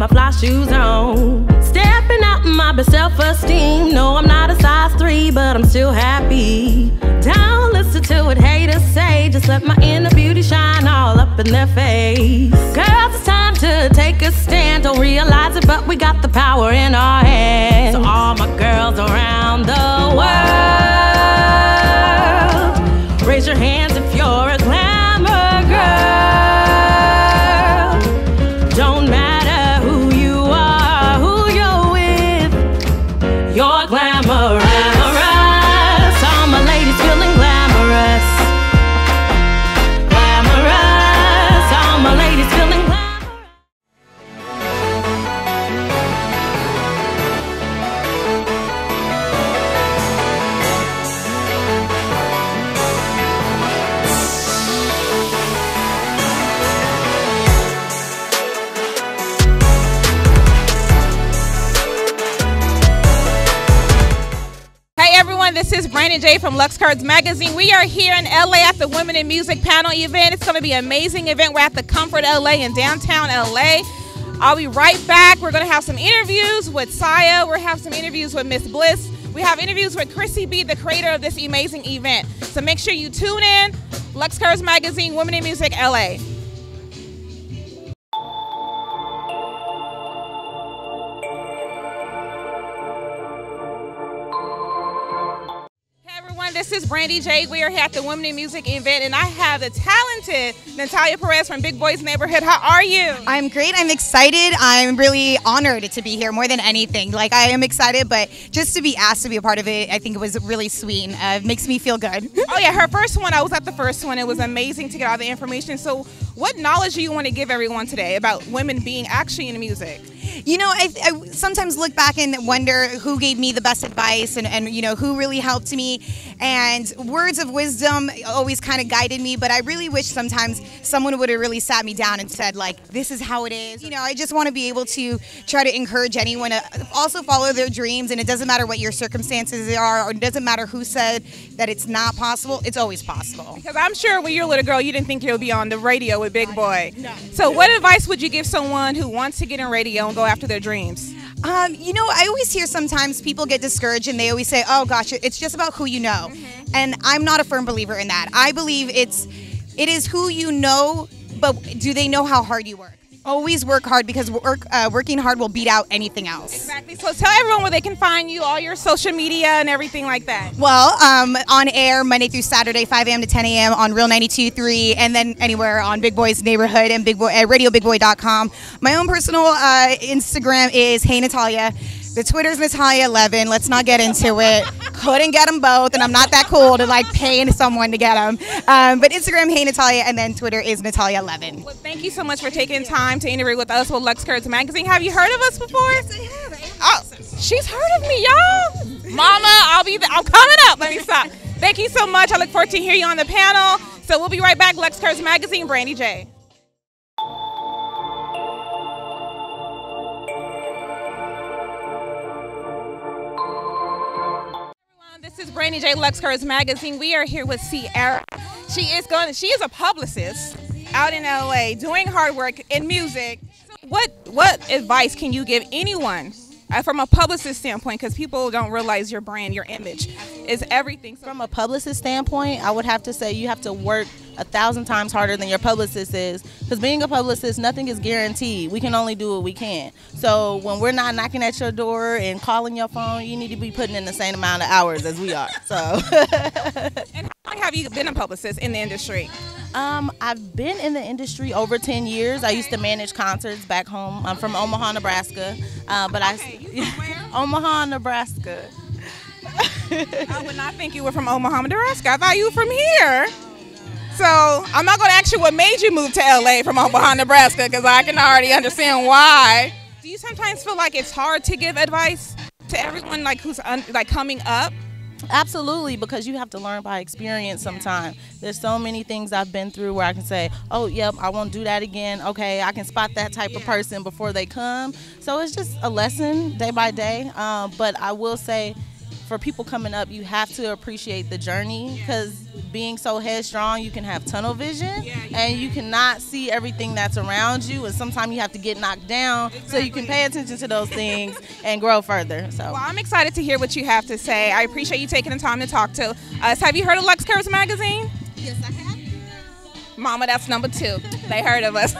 my fly shoes on. Stepping out my best self-esteem. No, I'm not a size 3, but I'm still happy. Don't listen to what haters say. Just let my inner beauty shine all up in their face. Girls, it's time to take a stand. Don't realize it, but we got the power in our hands. So all my girls around the world, raise your hands if you're a glamour girl. Don't matter who you are, who you're with, you're glamorous. All my ladies feeling glamorous. Glamorous. All my ladies feeling glamorous. This is Brandon J from LUXE Kurves magazine. We are here in LA at the Women in Music panel event. It's going to be an amazing event. We're at the Comfort LA in downtown LA. I'll be right back. We're going to have some interviews with Saya. We'll have some interviews with Miss Bliss. We have interviews with Khrissy B, the creator of this amazing event. So make sure you tune in. LUXE Kurves magazine, Women in Music LA. This is Brandy J. We are here at the Women in Music event, and I have the talented Natalia Perez from Big Boys Neighborhood. How are you? I'm great. I'm excited. I'm really honored to be here more than anything. Like, I am excited, but just to be asked to be a part of it, I think it was really sweet, and it makes me feel good. Oh, yeah. Her first one, I was at the first one. It was amazing to get all the information. So what knowledge do you want to give everyone today about women being actually in music? You know, I sometimes look back and wonder who gave me the best advice and you know, who really helped me. And words of wisdom always kind of guided me, but I really wish sometimes someone would have really sat me down and said, like, this is how it is. You know, I just want to be able to try to encourage anyone to also follow their dreams, and it doesn't matter what your circumstances are, or it doesn't matter who said that it's not possible, it's always possible. Because I'm sure when you're a little girl, you didn't think you'll be on the radio with Big Boy. No. So what advice would you give someone who wants to get in radio and go after their dreams? You know, I always hear sometimes people get discouraged and they always say, oh gosh, it's just about who you know. Mm-hmm. And I'm not a firm believer in that. I believe it is who you know, but do they know how hard you work? Always work hard, because working hard will beat out anything else. Exactly. So tell everyone where they can find you, all your social media and everything like that. Well, on air Monday through Saturday, 5 a.m. to 10 a.m. on Real 92.3, and then anywhere on Big Boys Neighborhood and RadioBigBoy.com. My own personal Instagram is Hey Natalia. The Twitter's Natalia11. Let's not get into it. Couldn't get them both, and I'm not that cool to like pay someone to get them. But Instagram, Hey Natalia, and then Twitter is Natalia11. Well, thank you so much for taking time to interview with us with LUXE Kurves magazine. Have you heard of us before? Yes, I have. Oh, she's heard of me, y'all. Mama, I'm coming up. Let me stop. Thank you so much. I look forward to hear you on the panel. So we'll be right back. LUXE Kurves magazine, Brandy J. This is Brandy J, LUXE Kurves magazine. We are here with Sierra. She is a publicist out in LA doing hard work in music. What advice can you give anyone from a publicist standpoint, because people don't realize your brand, your image is everything. From a publicist standpoint, I would have to say you have to work 1,000 times harder than your publicist is, because being a publicist, nothing is guaranteed. We can only do what we can. So when we're not knocking at your door and calling your phone, you need to be putting in the same amount of hours as we are. So. And how long have you been a publicist in the industry? I've been in the industry over 10 years. I used to manage concerts back home. I'm from Omaha, Nebraska. Omaha, Nebraska. I would not think you were from Omaha, Nebraska. I thought you were from here. So I'm not going to ask you what made you move to LA from Omaha, Nebraska, because I can already understand why. Do you sometimes feel like it's hard to give advice to everyone like who's coming up? Absolutely, because you have to learn by experience sometimes. There's so many things I've been through where I can say, oh, yep, I won't do that again. Okay, I can spot that type of person before they come. So it's just a lesson day by day. But I will say, for people coming up, you have to appreciate the journey, because being so headstrong, you can have tunnel vision and you cannot see everything that's around you, and sometimes you have to get knocked down so you can pay attention to those things and grow further. So well, I'm excited to hear what you have to say. I appreciate you taking the time to talk to us. Have you heard of LUXE Kurves magazine? Yes, I have. Mama, that's number 2. They heard of us.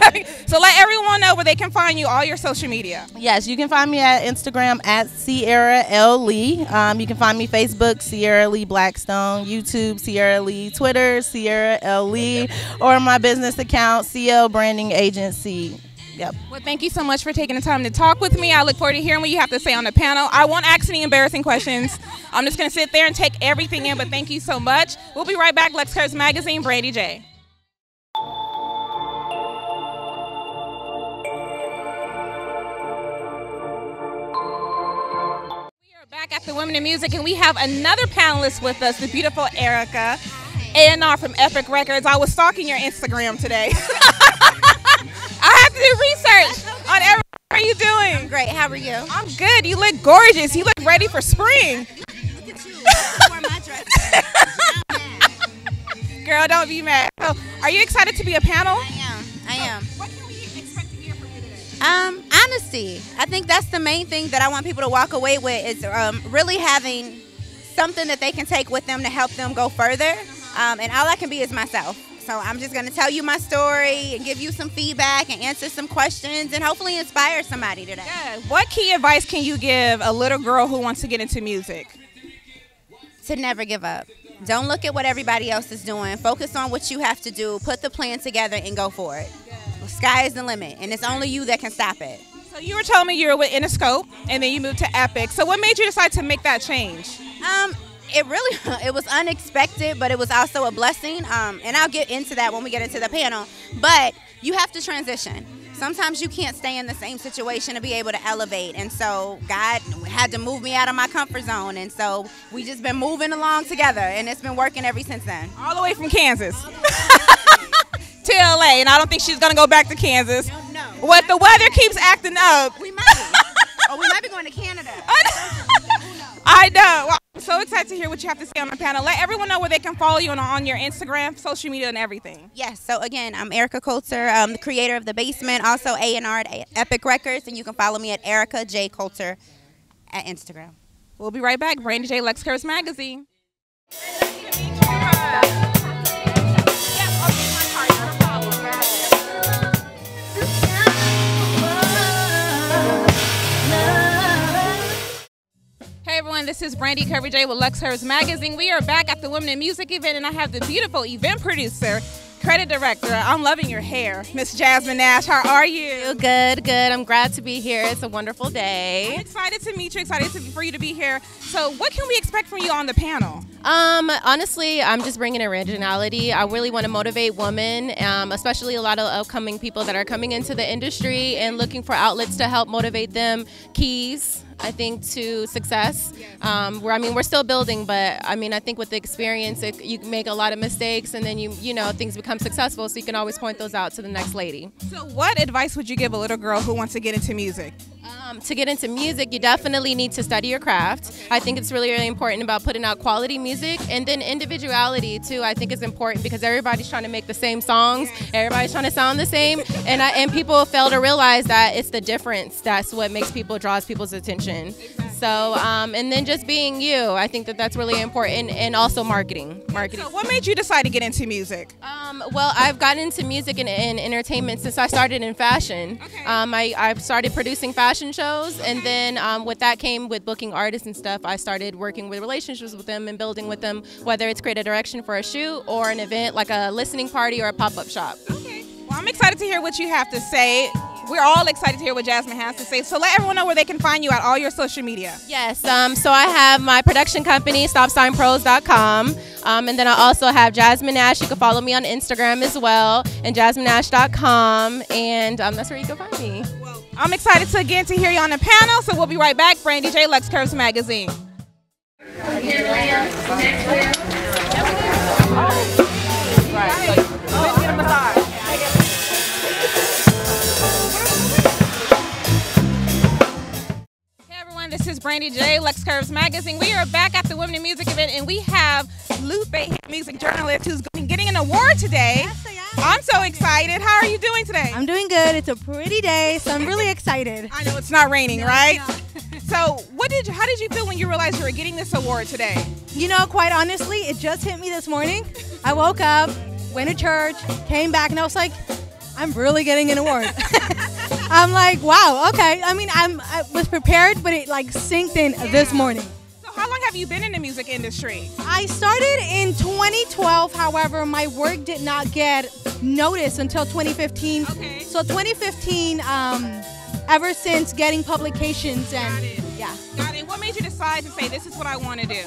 So let everyone know where they can find you, all your social media. yes, you can find me at Instagram at Sierra L. Lee. You can find me Facebook, Sierra Lee Blackstone, YouTube, Sierra Lee, Twitter, Sierra L. Lee, or my business account, CL Branding Agency. Yep. Well, thank you so much for taking the time to talk with me. I look forward to hearing what you have to say on the panel. I won't ask any embarrassing questions. I'm just going to sit there and take everything in, but thank you so much. We'll be right back. LUXE Kurves magazine, Brandy J. Back at the Women in Music, and we have another panelist with us, the beautiful Erica A&R from Epic Records. I was stalking your Instagram today. I have to do research on everything. How are you doing? I'm great. How are you? I'm good. You look gorgeous. You look ready for spring. Look at you. I wore my dress. Girl, don't be mad. So, are you excited to be a panel? I am. What can we expect to hear from you today? Honesty. I think that's the main thing that I want people to walk away with, is really having something that they can take with them to help them go further. And all I can be is myself. So I'm just going to tell you my story and give you some feedback and answer some questions and hopefully inspire somebody today. Yeah. What key advice can you give a little girl who wants to get into music? To never give up. Don't look at what everybody else is doing. Focus on what you have to do. Put the plan together and go for it. The sky is the limit, and it's only you that can stop it. So you were telling me you were with Interscope, and then you moved to Epic. So what made you decide to make that change? It was unexpected, but it was also a blessing. And I'll get into that when we get into the panel. But you have to transition. Sometimes you can't stay in the same situation to be able to elevate. And so God had to move me out of my comfort zone. And so we just been moving along together, and it's been working ever since then. All the way from Kansas to LA, and I don't think she's gonna go back to Kansas. No. What, the weather keeps acting up? We might be. Or we might be going to Canada. I know. Well, I'm so excited to hear what you have to say on the panel. Let everyone know where they can follow you on your Instagram, social media, and everything. Yes. So again, I'm Erica Coulter. I'm the creator of The Basement, also A&R at Epic Records, and you can follow me at Erica J. Coulter at Instagram. We'll be right back. Brandy J, LUXE Kurves magazine. Hey everyone, this is Brandy Curvy J with LUXE Kurves magazine. We are back at the Women in Music event, and I have the beautiful event producer, credit director. I'm loving your hair, Miss Jasmine Nash. How are you? Good. I'm glad to be here. It's a wonderful day. I'm excited to meet you, for you to be here. So what can we expect from you on the panel? Honestly, I'm just bringing originality. I really want to motivate women, especially a lot of upcoming people that are coming into the industry and looking for outlets to help motivate them. Keys, I think, to success. We're still building, but I think with the experience, you can make a lot of mistakes, and then things become successful. So you can always point those out to the next lady. So, what advice would you give a little girl who wants to get into music? To get into music, you definitely need to study your craft. I think it's really, really important about putting out quality music, and then individuality too. I think is important because everybody's trying to make the same songs, everybody's trying to sound the same, and people fail to realize that it's the difference that's what draws people's attention. So, and then just being you, I think that's really important, and also marketing. So what made you decide to get into music? Well, I've gotten into music and entertainment since I started in fashion. Okay. I started producing fashion shows, and then with that came with booking artists and stuff. I started working with relationships with them and building with them, whether it's creative direction for a shoot or an event like a listening party or a pop-up shop. Okay. Well, I'm excited to hear what you have to say. We're all excited to hear what Jasmine has to say. So let everyone know where they can find you at all your social media. Yes. So I have my production company, StopSignPros.com. And then I also have Jasmine Nash. You can follow me on Instagram as well, and JasmineNash.com. And that's where you can find me. Well, I'm excited to hear you on the panel. So we'll be right back. Brandy J, LUXE Kurves magazine. This is Brandy Brandy J, LUXE Kurves Magazine. We are back at the Women in Music event, and we have LUPE music journalist who's getting an award today. Yes, I am. I'm so excited. How are you doing today? I'm doing good. It's a pretty day, so I'm really excited. I know it's not raining, right? It's So, how did you feel when you realized you were getting this award today? You know, quite honestly, it just hit me this morning. I woke up, went to church, came back, and I was like, I'm really getting an award. I'm like, wow, okay. I mean, I was prepared, but it like synced in this morning. So how long have you been in the music industry? I started in 2012. However, my work did not get noticed until 2015. Okay. So 2015, ever since getting publications and yeah. Got it. What made you decide to say this is what I want to do?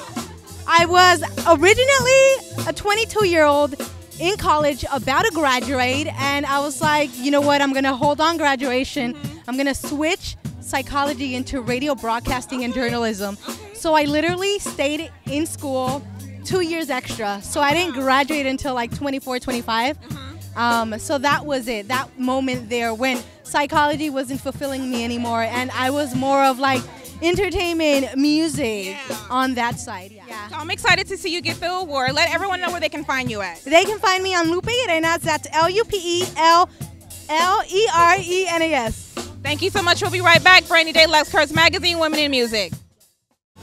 I was originally a 22-year-old in college about to graduate, and I was like, you know what, I'm going to hold on graduation. I'm going to switch psychology into radio broadcasting and journalism. So I literally stayed in school 2 years extra. So I didn't graduate until like 24, 25. So that was it, that moment there when psychology wasn't fulfilling me anymore, and I was more of like entertainment, music on that side. Yeah. So I'm excited to see you get the award. Let everyone know where they can find you at. They can find me on Lupe Arenas. That's LUPELLERENAS. Thank you so much. We'll be right back. Brandy J, LUXE Kurves Magazine, Women in Music. Hello,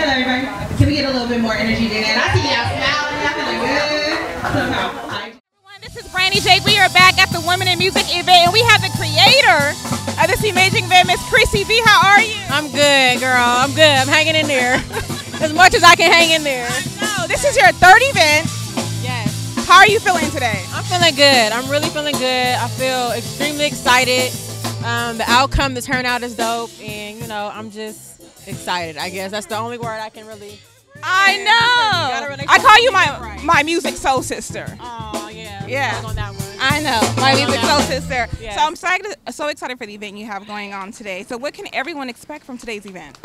everybody. Can we get a little bit more energy than that? I see y'all smiling. Y'all feeling good. This is Brandy J. We are back at the Women in Music event, and we have the creator of this amazing event, Miss Khrissy B. How are you? I'm good, girl. I'm good. I'm hanging in there as much as I can hang in there. No, this is your third event. Yes. How are you feeling today? I'm feeling good. I'm really feeling good. I feel extremely excited. The outcome, the turnout is dope, and you know, I'm just excited. I guess that's the only word I can really. I know. Really I call you my music soul sister. Oh yeah. Yeah. On that one. I know, my music soul sister. Yes. So I'm so excited for the event you have going on today. So what can everyone expect from today's event?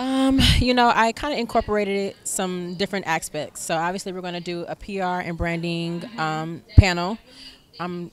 You know, I kind of incorporated some different aspects. So obviously we're going to do a PR and branding panel. I'm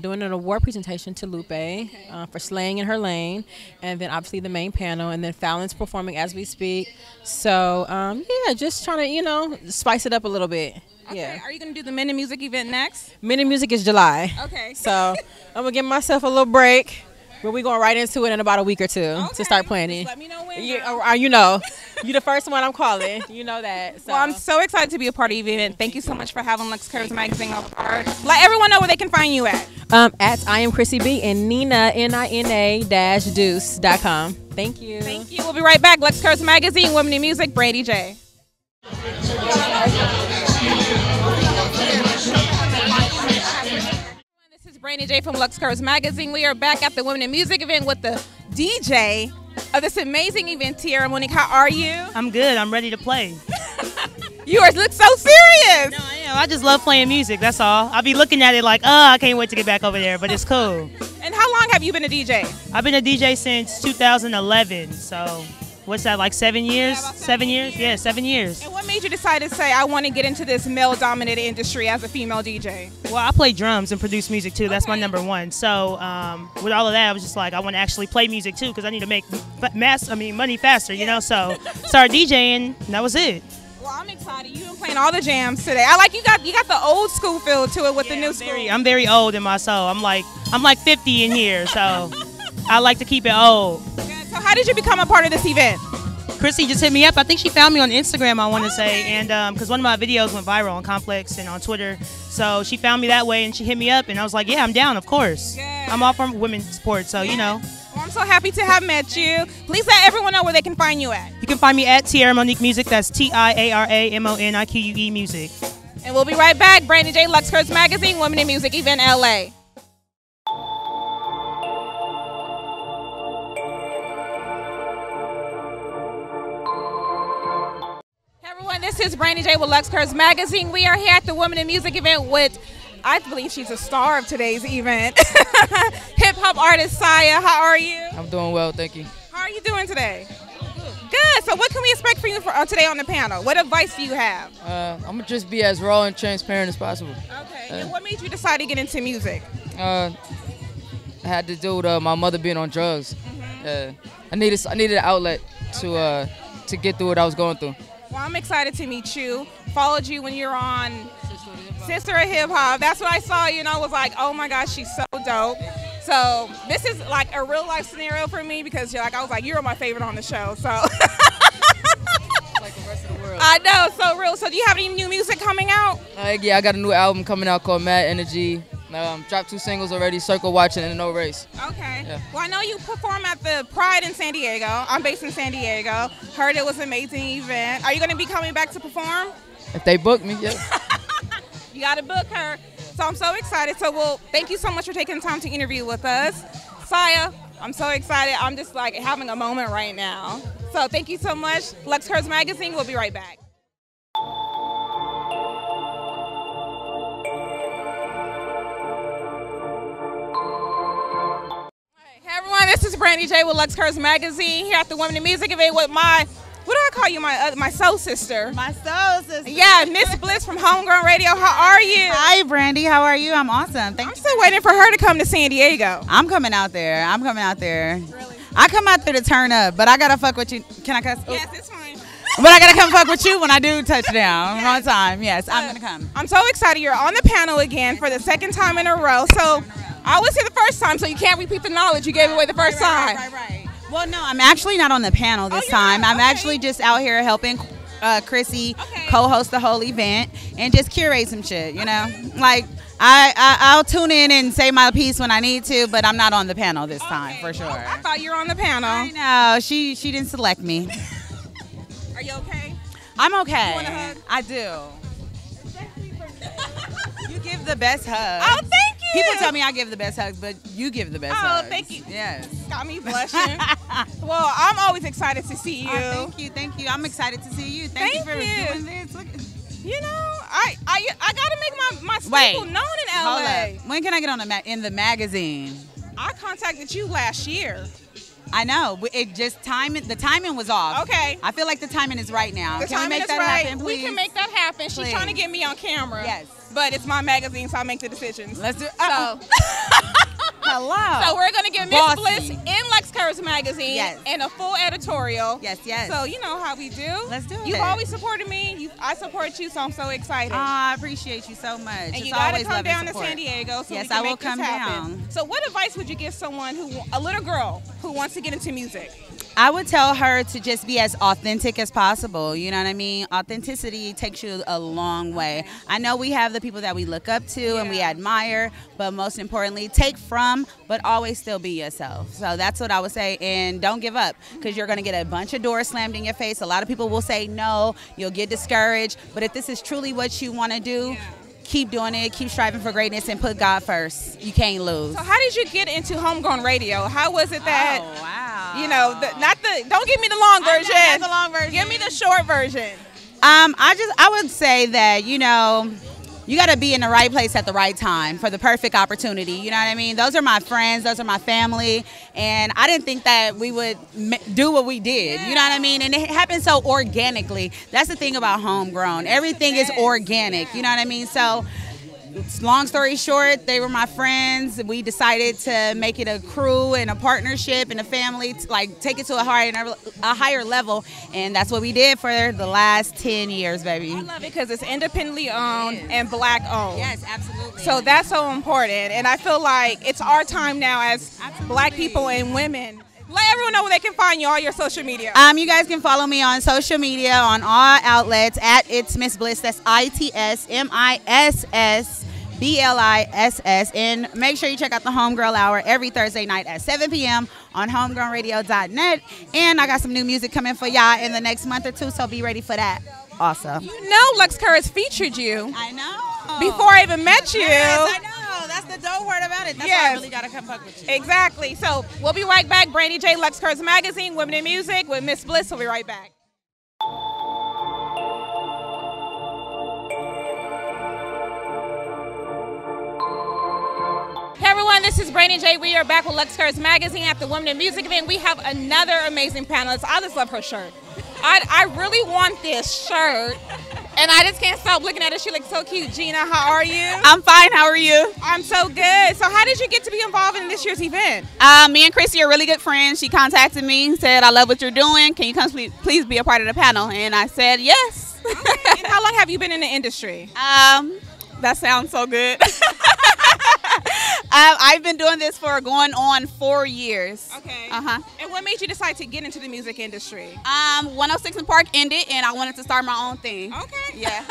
doing an award presentation to Lupe for slaying in her lane, and then obviously the main panel, and then Fallon's performing as we speak. So yeah, just trying to, you know, spice it up a little bit. Okay. Yeah. Are you going to do the Men in Music event next? Men in Music is July. Okay. So I'm gonna give myself a little break. But we're going right into it in about a week or two to start planning. Just let me know when. You know, you're the first one I'm calling. You know that. So. Well, I'm so excited to be a part of the event. Thank you so much for having LUXE Kurves Magazine on board. Let everyone know where they can find you at. At I am Khrissy B and Nina NINA-deuce.com. Thank you. Thank you. We'll be right back. LUXE Kurves Magazine, Women in Music, Brandy J. This is Brandy J from LUXE Kurves Magazine. We are back at the Women in Music event with the DJ of this amazing event, Tiara Monique. How are you? I'm good. I'm ready to play. You look so serious. No, I am. I just love playing music. That's all. I'll be looking at it like, I can't wait to get back over there, but it's cool. And how long have you been a DJ? I've been a DJ since 2011. So what's that, like 7 years? Yeah, 7 years? Yeah, 7 years. And what made you decide to say, I want to get into this male-dominated industry as a female DJ? Well, I play drums and produce music too. That's my number one. So with all of that, I was just like, I want to actually play music too because I need to make money faster, you know. So started DJing, and that was it. Well, I'm excited. You've been playing all the jams today. I like you got the old school feel to it with the new school. I'm very old in my soul. I'm like 50 in here, so I like to keep it old. So how did you become a part of this event? Khrissy just hit me up. I think she found me on Instagram, I want to say, and because one of my videos went viral on Complex and on Twitter. So she found me that way, and she hit me up, and I was like, yeah, I'm down, of course. Yeah. I'm all for women's sports, so, you know. Well, I'm so happy to have met you. Please let everyone know where they can find you at. You can find me at Tiara Monique Music. That's TIARAMONIQUE Music. And we'll be right back. Brandy J, LUXE Kurves Magazine, Women in Music Event LA. This is Brandy J with LUXE Kurves Magazine. We are here at the Women in Music event with, I believe she's a star of today's event, hip-hop artist Saya. How are you? I'm doing well, thank you. How are you doing today? Good. So what can we expect from you today on the panel? What advice do you have? I'm gonna just be as raw and transparent as possible. Okay. And what made you decide to get into music? I had to do with my mother being on drugs. I needed an outlet to get through what I was going through. Well, I'm excited to meet you. Followed you when you're on Sister of Hip Hop. That's what I saw. You know, was like, oh my gosh, she's so dope. So this is like a real life scenario for me because I was like, you're my favorite on the show. So Like the rest of the world. I know, so real. So do you have any new music coming out? Yeah, I got a new album coming out called Mad Energy. Dropped 2 singles already, Circle Watching and No Race. Okay. Yeah. Well, I know you perform at the Pride in San Diego. I'm based in San Diego. Heard it was an amazing event. Are you going to be coming back to perform? If they book me, yeah. You got to book her. So I'm so excited. So, well, thank you so much for taking the time to interview with us. Saya, I'm so excited. I'm just like having a moment right now. So thank you so much. LUXE Kurves Magazine. We'll be right back. Hey everyone, this is Brandy J with LUXE Kurves Magazine here at the Women in Music event with my, what do I call you, my soul sister? My soul sister. Yeah, Miss Bliss from Homegrown Radio. How are you? Hi, Brandy. How are you? I'm awesome. I'm still waiting for her to come to San Diego. I'm coming out there. Really? I come out there to turn up, but I gotta fuck with you. Can I cuss? Yes, it's fine. But I gotta come fuck with you when I do touchdown on time. Yes, I'm gonna come. I'm so excited. You're on the panel again for the second time in a row. So I was here the first time, so you can't repeat the knowledge you gave away the first time. Right. Well, no, I'm actually not on the panel this time. I'm actually just out here helping Khrissy co-host the whole event and just curate some shit, you know? Like, I'll tune in and say my piece when I need to, but I'm not on the panel this time, for sure. I thought you were on the panel. I know. She didn't select me. Are you okay? I'm okay. You want a hug? I do. You give the best hug. Oh, thank you. People tell me I give the best hugs, but you give the best hugs. Oh, thank you. Yes. Got me blushing. Well, I'm always excited to see you. Oh, thank you. I'm excited to see you. Thank you for doing this. Look. You know, I gotta make my staple known in LA. Hold up. When can I get on in the magazine? I contacted you last year. I know. It just the timing was off. Okay. I feel like the timing is right now. Can we make that happen, please? We can make that happen. Please. She's trying to get me on camera. Yes. But it's my magazine, so I make the decisions. Let's do it. So. Hello. So we're gonna give Miss Bliss in LUXE Kurves Magazine and a full editorial. Yes. So you know how we do. Let's do it. You've always supported me. I support you, so I'm so excited. I appreciate you so much. And you gotta come down to San Diego so we can make this happen. Down. So what advice would you give someone a little girl who wants to get into music? I would tell her to just be as authentic as possible. You know what I mean? Authenticity takes you a long way. I know we have the people that we look up to and we admire, but most importantly, take from, but always still be yourself. So that's what I would say. And don't give up, because you're going to get a bunch of doors slammed in your face. A lot of people will say no, you'll get discouraged. But if this is truly what you want to do, keep doing it, keep striving for greatness, and put God first. You can't lose. So how did you get into Homegrown Radio? How was it that, wow. you know, don't give me the long version. Not the long version. Give me the short version. I would say that, you know, you got to be in the right place at the right time for the perfect opportunity. You know what I mean? Those are my friends. Those are my family. And I didn't think that we would do what we did. You know what I mean? And it happened so organically. That's the thing about Homegrown. Everything is organic. You know what I mean? So long story short, they were my friends. We decided to make it a crew and a partnership and a family, to like take it to a higher level, and that's what we did for the last 10 years, baby. I love it because it's independently owned and Black owned. Yes, absolutely. So that's so important, and I feel like it's our time now as Black people and women. Let everyone know where they can find you, all your social media. You guys can follow me on social media on all outlets at It's Miss Bliss. That's ITSMISSBLISS. And make sure you check out the Homegirl Hour every Thursday night at 7 p.m. on homegrownradio.net. And I got some new music coming for y'all in the next month or two, so be ready for that. Awesome. You know LUXE Kurves featured you. I know. Before I even met you. Yes, I know. That's the dope part about it. That's why I really got to come fuck with you. Exactly. So we'll be right back. Brandy J, LUXE Kurves Magazine, Women in Music with Miss Bliss. We'll be right back. Hey everyone, this is Brandy J. We are back with LUXE Kurves Magazine at the Women in Music event. We have another amazing panelist. I just love her shirt. I really want this shirt. And I just can't stop looking at her. She looks so cute. Gina, how are you? I'm fine. How are you? I'm so good. So how did you get to be involved in this year's event? Me and Khrissy are really good friends. She contacted me, said, I love what you're doing. Can you come please be a part of the panel? And I said yes. Okay. And how long have you been in the industry? That sounds so good. I've been doing this for going on 4 years. Okay. Uh-huh. And what made you decide to get into the music industry? 106 in Park ended, and I wanted to start my own thing. Okay. Yeah.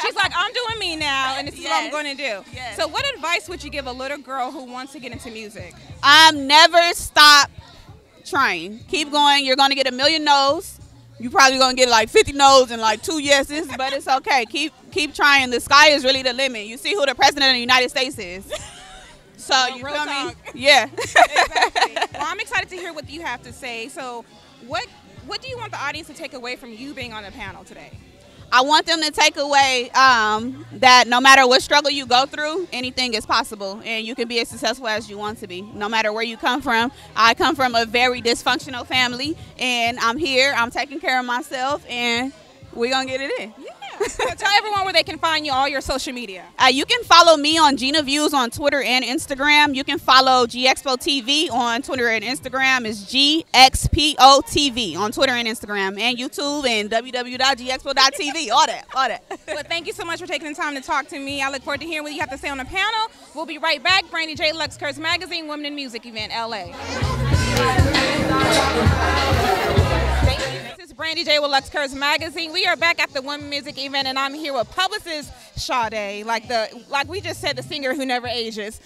She's like, I'm doing me now, and this is what I'm going to do. Yes. So what advice would you give a little girl who wants to get into music? Never stop trying. Keep going. You're going to get a million no's. You're probably going to get like 50 no's and like 2 yeses, but it's okay. Keep trying. The sky is really the limit. You see who the president of the United States is. So you feel me? Yeah. Exactly. Well, I'm excited to hear what you have to say. So what do you want the audience to take away from you being on the panel today? I want them to take away that no matter what struggle you go through, anything is possible, and you can be as successful as you want to be, no matter where you come from. I come from a very dysfunctional family, and I'm here. I'm taking care of myself, and we're going to get it in. Yeah. So tell everyone where they can find you, all your social media. You can follow me on Gina Views on Twitter and Instagram. You can follow GXPO TV on Twitter and Instagram. It's GXPO TV on Twitter and Instagram, and YouTube and www.gxpo.tv. All that. Well, thank you so much for taking the time to talk to me. I look forward to hearing what you have to say on the panel. We'll be right back. Brandy J, LUXE Kurves Magazine, Women in Music event, LA. This is Brandy J with LUXE Kurves Magazine. We are back at the Women Music event, and I'm here with publicist Sade, like we just said, the singer who never ages.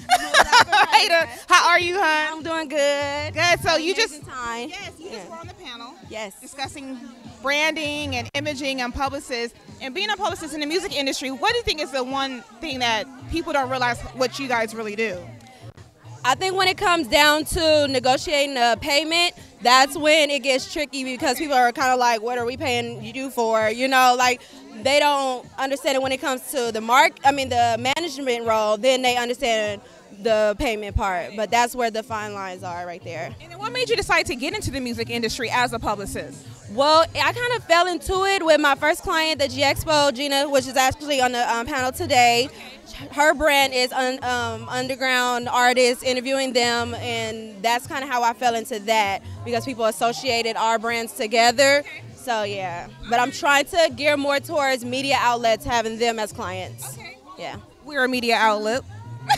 How are you, hon? I'm doing good. Good. So you just just were on the panel. Yes. Discussing branding and imaging and publicists. And being a publicist in the music industry, what do you think is the one thing that people don't realize what you guys really do? I think when it comes down to negotiating a payment, that's when it gets tricky because people are kind of like, what are we paying you for? You know, like they don't understand it when it comes to the management role, then they understand the payment part. But that's where the fine lines are right there. And then what made you decide to get into the music industry as a publicist? Well, I kind of fell into it with my first client, the GXPO, Gina, which is actually on the panel today. Her brand is underground artists, interviewing them, and that's kind of how I fell into that because people associated our brands together. So, yeah. But I'm trying to gear more towards media outlets, having them as clients. Okay. Yeah. We're a media outlet.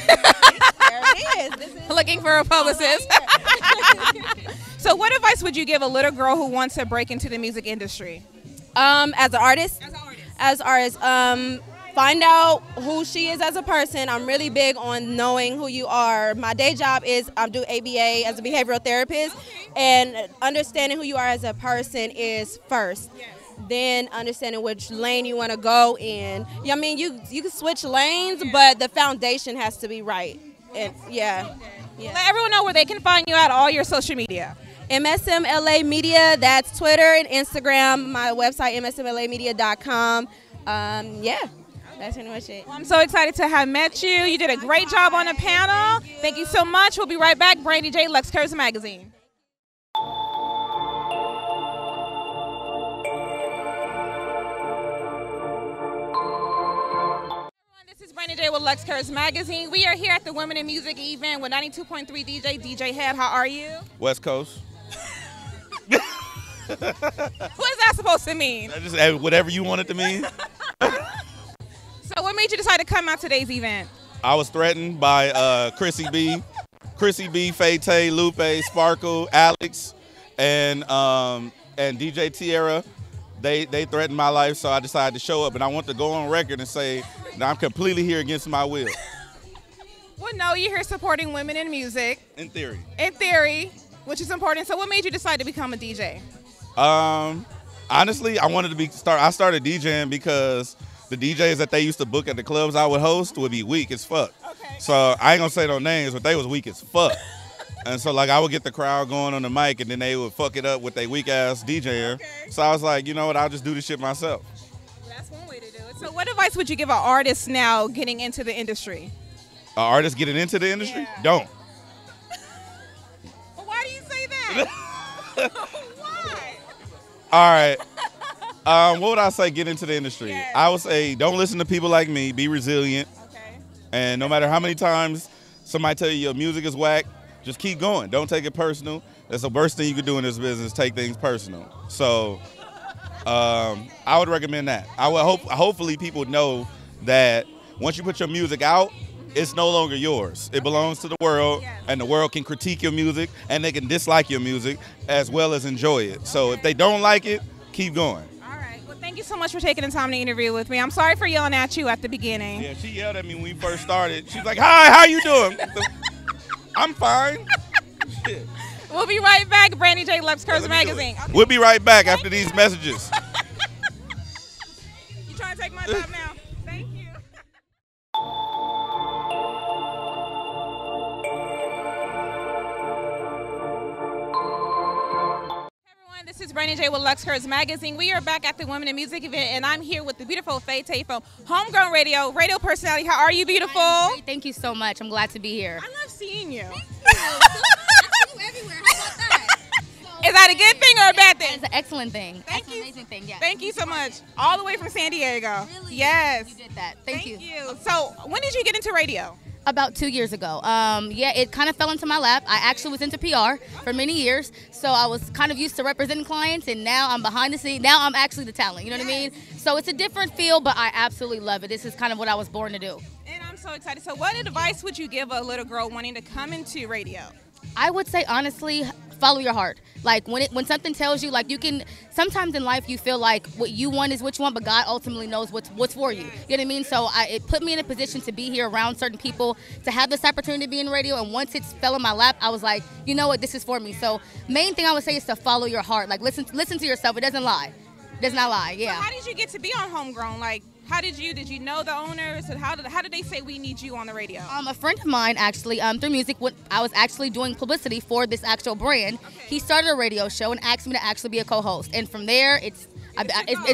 There it is. Looking for a publicist. So what advice would you give a little girl who wants to break into the music industry? As an artist? As an artist. Find out who she is as a person. I'm really big on knowing who you are. My day job is I do ABA as a behavioral therapist, and understanding who you are as a person is first. Then understanding which lane you want to go in. I mean, you can switch lanes, but the foundation has to be right. And yeah. Let everyone know where they can find you at all your social media. MSMLA Media, that's Twitter and Instagram. My website, msmlamedia.com. Yeah. That's pretty much it. Well, I'm so excited to have met you. You did a great job on the panel. Thank you so much. We'll be right back. Brandy J, LUXE Kurves Magazine. This is Brandy J with LUXE Kurves Magazine. We are here at the Women in Music event with 92.3 DJ Head. How are you? West Coast. What is that supposed to mean? Just whatever you want it to mean. So what made you decide to come out today's event? I was threatened by Khrissy B, Fate, Lupe, Sparkle, Alex, and DJ Tierra. They threatened my life, so I decided to show up, and I want to go on record and say that I'm completely here against my will. Well, no, you're here supporting women in music. In theory. In theory, which is important. So what made you decide to become a DJ? Honestly, I started DJing because the DJs that they used to book at the clubs I would host would be weak as fuck. Okay. So I ain't gonna say no names, but they was weak as fuck. And so like I would get the crowd going on the mic, and then they would fuck it up with their weak ass DJer. Okay. So I was like, you know what, I'll just do this shit myself. That's one way to do it. So what advice would you give an artist now getting into the industry? An artist getting into the industry? Yeah. Don't. Well, why do you say that? Why? All right. What would I say? Get into the industry. Yes. I would say don't listen to people like me. Be resilient. Okay. And no matter how many times somebody tell you your music is whack, just keep going. Don't take it personal. That's the worst thing you could do in this business, take things personal. So I would recommend that. I would hopefully people know that once you put your music out, it's no longer yours. It belongs to the world, and the world can critique your music, and they can dislike your music as well as enjoy it. So if they don't like it, keep going. All right. Well, thank you so much for taking the time to interview with me. I'm sorry for yelling at you at the beginning. Yeah, she yelled at me when we first started. She's like, "Hi, how you doing?" I'm fine. Shit. We'll be right back. Brandy J, LUXE Kurves Magazine. Okay. We'll be right back after these messages. You trying to take my job now? Thank you. This is Brandy J with LUXE Kurves Magazine. We are back at the Women in Music event, and I'm here with the beautiful Faye Tay from Homegrown Radio, radio personality. How are you, beautiful? Thank you so much. I'm glad to be here. I love seeing you. Everywhere. How about that? Is that a good thing or a bad thing? It's an excellent thing. Thank you. Amazing thing. Yes. Thank you so much. All the way from San Diego. Really? Yes. You did that. Thank you. So, when did you get into radio? About 2 years ago. Yeah, it kind of fell into my lap. I actually was into PR for many years, so I was kind of used to representing clients, and now I'm behind the scenes. Now I'm actually the talent, you know what I mean? So it's a different feel, but I absolutely love it. This is kind of what I was born to do. And I'm so excited. So what advice would you give a little girl wanting to come into radio? I would say, honestly, follow your heart. Like, when something tells you, like, you can, sometimes in life you feel like what you want is what you want, but God ultimately knows what's for you. You know what I mean? So it put me in a position to be here around certain people, to have this opportunity to be in radio, and once it fell in my lap, I was like, you know what, this is for me. So main thing I would say is to follow your heart. Like, listen to yourself. It doesn't lie. It does not lie, yeah. So how did you get to be on Homegrown? Like, how did you know the owners, and how did they say we need you on the radio? A friend of mine actually, through music, I was actually doing publicity for this actual brand. Okay. He started a radio show and asked me to actually be a co-host, and from there, it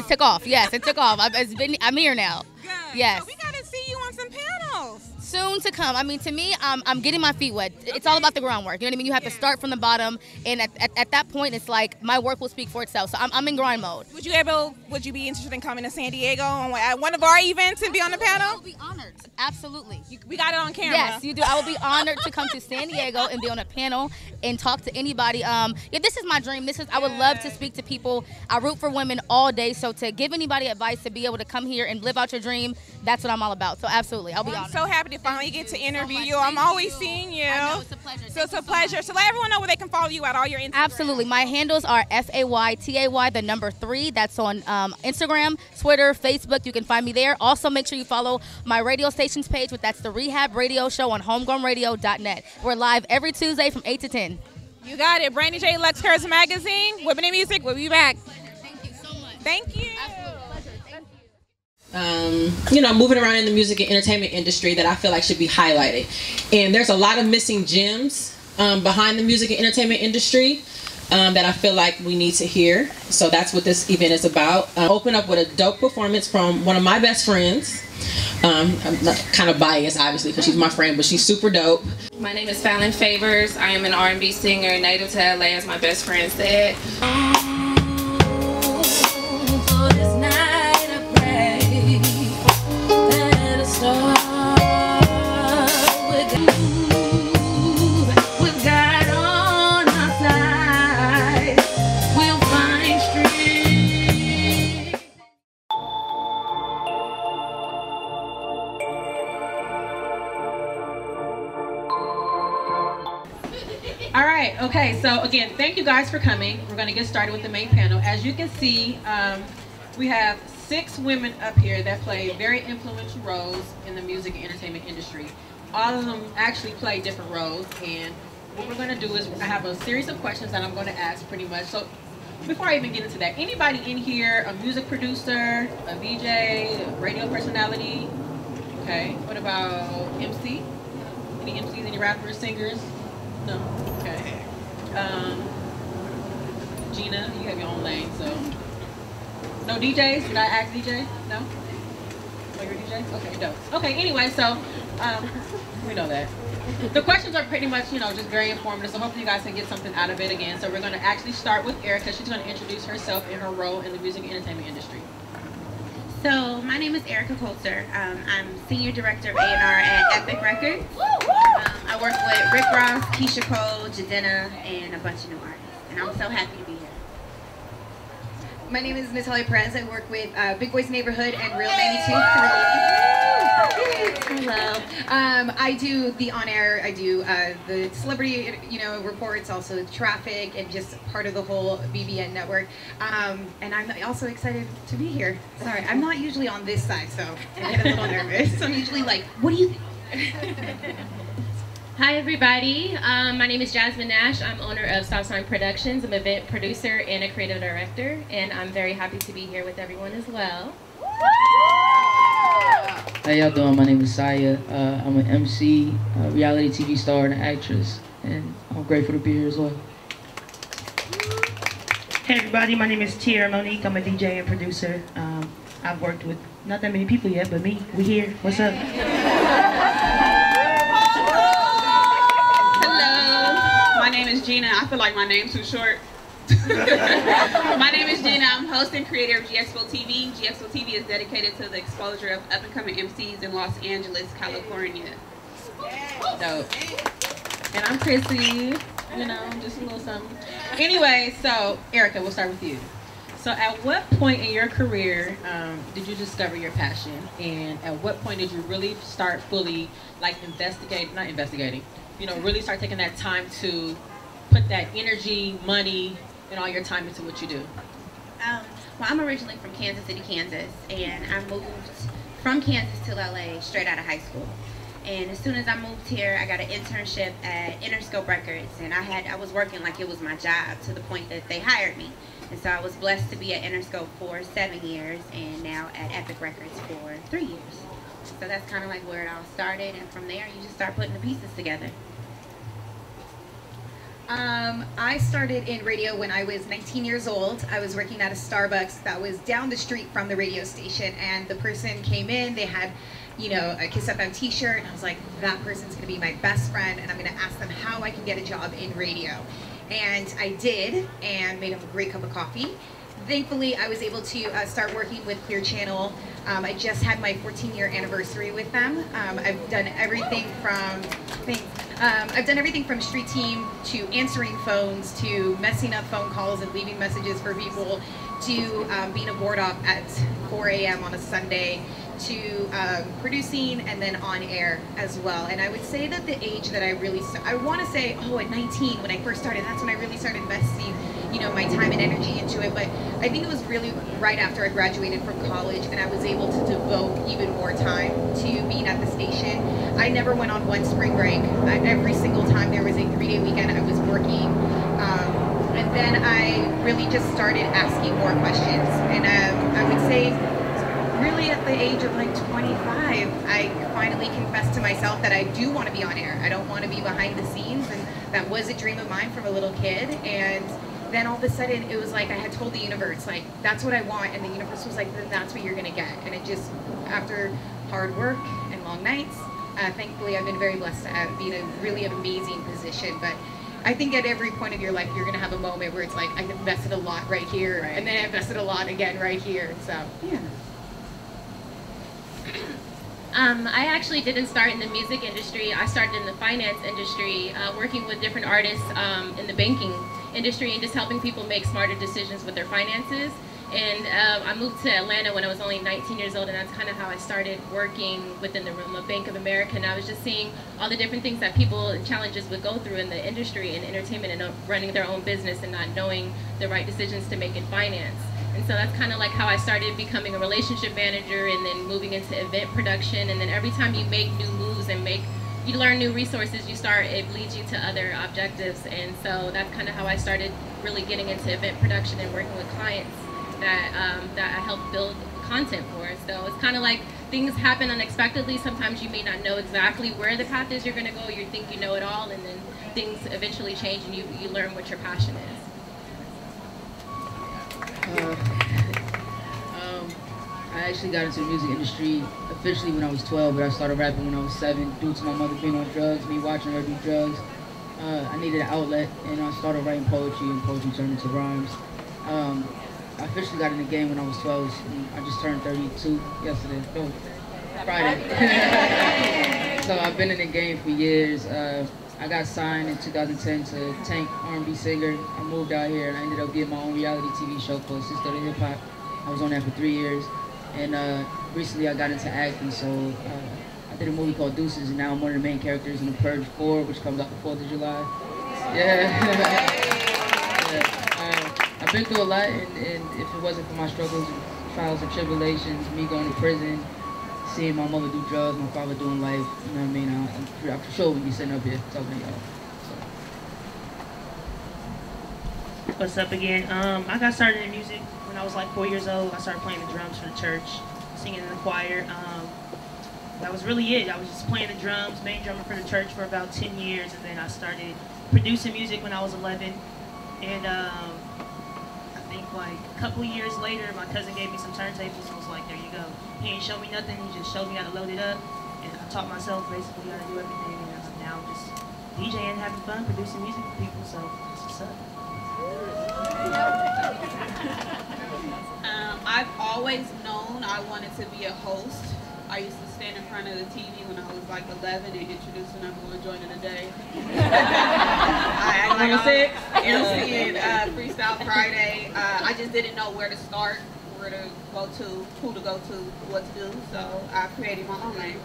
took off. Yes, it took off. I'm here now. Good. Yes. So we gotta see you on some panels. Soon to come. I mean, to me, I'm getting my feet wet. It's all about the groundwork. You know what I mean? You have to start from the bottom, and at that point, it's like my work will speak for itself. So I'm in grind mode. Would you be interested in coming to San Diego at one of our events and be on the panel? I will be honored. Absolutely. We got it on camera. Yes, you do. I will be honored to come to San Diego and be on a panel and talk to anybody. Yeah, this is my dream. I would love to speak to people. I root for women all day. So to give anybody advice to be able to come here and live out your dream, that's what I'm all about. So absolutely, I'll be honored. I'm so happy to finally get to interview you. I'm always seeing you. I know, it's a pleasure. So it's a pleasure. So let everyone know where they can follow you at all your Instagram. Absolutely. My handles are FAYTAY, 3. That's on Instagram, Twitter, Facebook. You can find me there. Also, make sure you follow my radio station's page, that's the Rehab Radio Show on homegrownradio.net. We're live every Tuesday from 8 to 10. You got it. Brandy J, LUXE Kurves Magazine, Women in Music. We'll be back. Thank you so much. Thank you. Moving around in the music and entertainment industry that I feel like should be highlighted. And there's a lot of missing gems behind the music and entertainment industry that I feel like we need to hear. So that's what this event is about. Open up with a dope performance from one of my best friends. I'm kind of biased, obviously, because she's my friend, but she's super dope. My name is Fallon Favors. I am an R&B singer, native to LA, as my best friend said. Okay, so again, thank you guys for coming. We're going to get started with the main panel. As you can see, we have 6 women up here that play very influential roles in the music and entertainment industry. All of them actually play different roles, and what we're going to do is I have a series of questions that I'm going to ask pretty much. So before I even get into that, anybody in here a music producer, a VJ, a radio personality? Okay, what about MC? Any MCs, any rappers, singers? No? Okay. Gina, you have your own lane, so. No DJs? Did I ask DJ? No? Oh, you're a DJ? Okay, dope. Okay, anyway, so, we know that. The questions are pretty much, just very informative, so hopefully you guys can get something out of it again. So we're going to actually start with Erica. She's going to introduce herself and her role in the music and entertainment industry. So my name is Erica Coulter. I'm Senior Director of A&R at Epic Records. I work with Rick Ross, Keisha Cole, Jadena, and a bunch of new artists. And I'm so happy to be here. My name is Natalia Perez. I work with Big Boys Neighborhood and Real 92.3. Hello. I do the on-air, I do the celebrity, reports, also the traffic, and just part of the whole BBN network. And I'm also excited to be here. Sorry, I'm not usually on this side, so I get a little nervous. I'm usually like, what do you think? Hi everybody, my name is Jasmine Nash. I'm owner of Stop Sign Productions. I'm an event producer and a creative director, and I'm very happy to be here with everyone as well. How y'all doing? My name is Saya. I'm an MC, reality TV star, and an actress, and I'm grateful to be here as well. Hey everybody, my name is Tiara Monique. I'm a DJ and producer. I've worked with not that many people yet, but me. We here. What's up? My name is Gina. I feel like my name's too short. My name is Gina. I'm host and creator of GXPO TV. GXPO TV is dedicated to the exposure of up-and-coming MCs in Los Angeles, California. Dope. And I'm Khrissy. Just a little something. Anyway, so Erica, we'll start with you. So at what point in your career did you discover your passion? And at what point did you really start fully, really start taking that time to put that energy, money, and all your time into what you do? Well, I'm originally from Kansas City, Kansas, and I moved from Kansas to LA straight out of high school. And as soon as I moved here, I got an internship at Interscope Records, and I was working like it was my job to the point that they hired me. And so I was blessed to be at Interscope for 7 years, and now at Epic Records for 3 years. So that's kind of like where it all started, and from there you just start putting the pieces together. I started in radio when I was 19 years old. I was working at a Starbucks that was down the street from the radio station, and the person came in, they had, a Kiss FM t-shirt, and I was like, that person's gonna be my best friend, and I'm gonna ask them how I can get a job in radio. And I did, and made them a great cup of coffee. Thankfully, I was able to start working with Clear Channel. I just had my 14-year anniversary with them. I've done everything from street team to answering phones to messing up phone calls and leaving messages for people to being a board op at 4 a.m. on a Sunday to producing and then on air as well. And I would say that the age that I want to say, at 19 when I first started, that's when I really started investing my time and energy into it. But I think it was really right after I graduated from college and I was able to devote even more time to being at the station. I never went on one spring break. Every single time there was a 3-day weekend, I was working. And then I really just started asking more questions. And I would say really at the age of like 25, I finally confessed to myself that I do want to be on air. I don't want to be behind the scenes, and that was a dream of mine from a little kid. And then all of a sudden it was like I had told the universe, like, that's what I want, and the universe was like, then that's what you're gonna get. And it just, after hard work and long nights, thankfully I've been very blessed to be in a really amazing position. But I think at every point of your life you're gonna have a moment where it's like, I invested a lot right here, and then I invested a lot again right here. So yeah. I actually didn't start in the music industry. I started in the finance industry, working with different artists in the banking industry and just helping people make smarter decisions with their finances. And I moved to Atlanta when I was only 19 years old, and that's kind of how I started working within the realm of Bank of America. And I was just seeing all the different things that people and challenges would go through in the industry and entertainment and running their own business and not knowing the right decisions to make in finance. And so that's kind of like how I started becoming a relationship manager and then moving into event production. And then every time you make new moves and you learn new resources, it leads you to other objectives. And so that's kind of how I started really getting into event production and working with clients that I help build content for. So it's kind of like things happen unexpectedly. Sometimes you may not know exactly where the path is you're going to go. You think you know it all, and then things eventually change and you learn what your passion is. I actually got into the music industry officially when I was 12, but I started rapping when I was 7 due to my mother being on drugs, me watching her do drugs. I needed an outlet, and I started writing poetry, and poetry turned into rhymes. I officially got in the game when I was 12, and I just turned 32 yesterday. No, Friday. So I've been in the game for years. I got signed in 2010 to Tank R&B singer. I moved out here and I ended up getting my own reality TV show called Sister of Hip Hop. I was on that for 3 years. And recently I got into acting, so I did a movie called Deuces, and now I'm one of the main characters in The Purge 4, which comes out the 4th of July. Yeah. I've been through a lot, and if it wasn't for my struggles, trials and tribulations, me going to prison, seeing my mother do drugs, my father doing life, you know what I mean? I'm for sure we'd be sitting up here talking to y'all. So. What's up again? I got started in music when I was like 4 years old. I started playing the drums for the church, singing in the choir. That was really it. I was just playing the drums, main drummer for the church for about 10 years, and then I started producing music when I was 11. And I think like a couple years later, my cousin gave me some turntables and was like, there you go. He ain't show me nothing, he just showed me how to load it up. And I taught myself basically how to do everything. And now I'm just DJing, having fun, producing music for people, so that's what's up. I've always known I wanted to be a host. I used to stand in front of the TV when I was like 11 and introduce the number one joint of the day. I act like I was MCing Freestyle Friday. I just didn't know where to start, where to go to, who to go to, what to do. So I created my own lane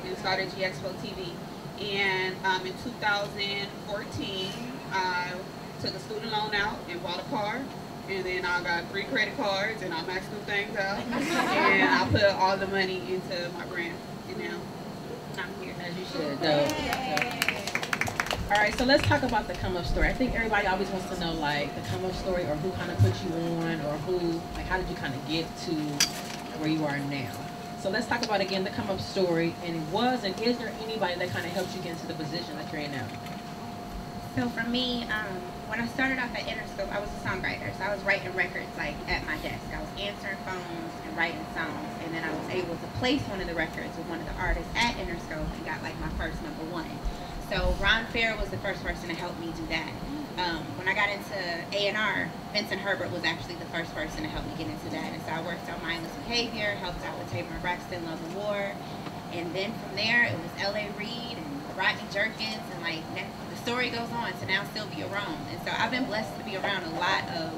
and started GXPO TV. And in 2014, I took a student loan out and bought a car. And then I got 3 credit cards and I maxed them things out. And I put all the money into my brand. And now I'm here. As you should. All right, so let's talk about the come up story. I think everybody always wants to know like the come up story, or who kind of put you on, or who, like, how did you kind of get to where you are now? So let's talk about again the come up story, and is there anybody that kind of helped you get into the position that you're in now? So for me, when I started off at Interscope, I was a songwriter. So I was writing records like at my desk. I was answering phones and writing songs, and then I was able to place one of the records with one of the artists at Interscope and got like my first #1. So Ron Fair was the first person to help me do that. When I got into A&R, Vincent Herbert was actually the first person to help me get into that. And so I worked on Mindless Behavior, helped out with Tamar Braxton, Love and War. And then from there, it was L.A. Reid and Rodney Jerkins, and like the story goes on to now Sylvia Rome. And so I've been blessed to be around a lot of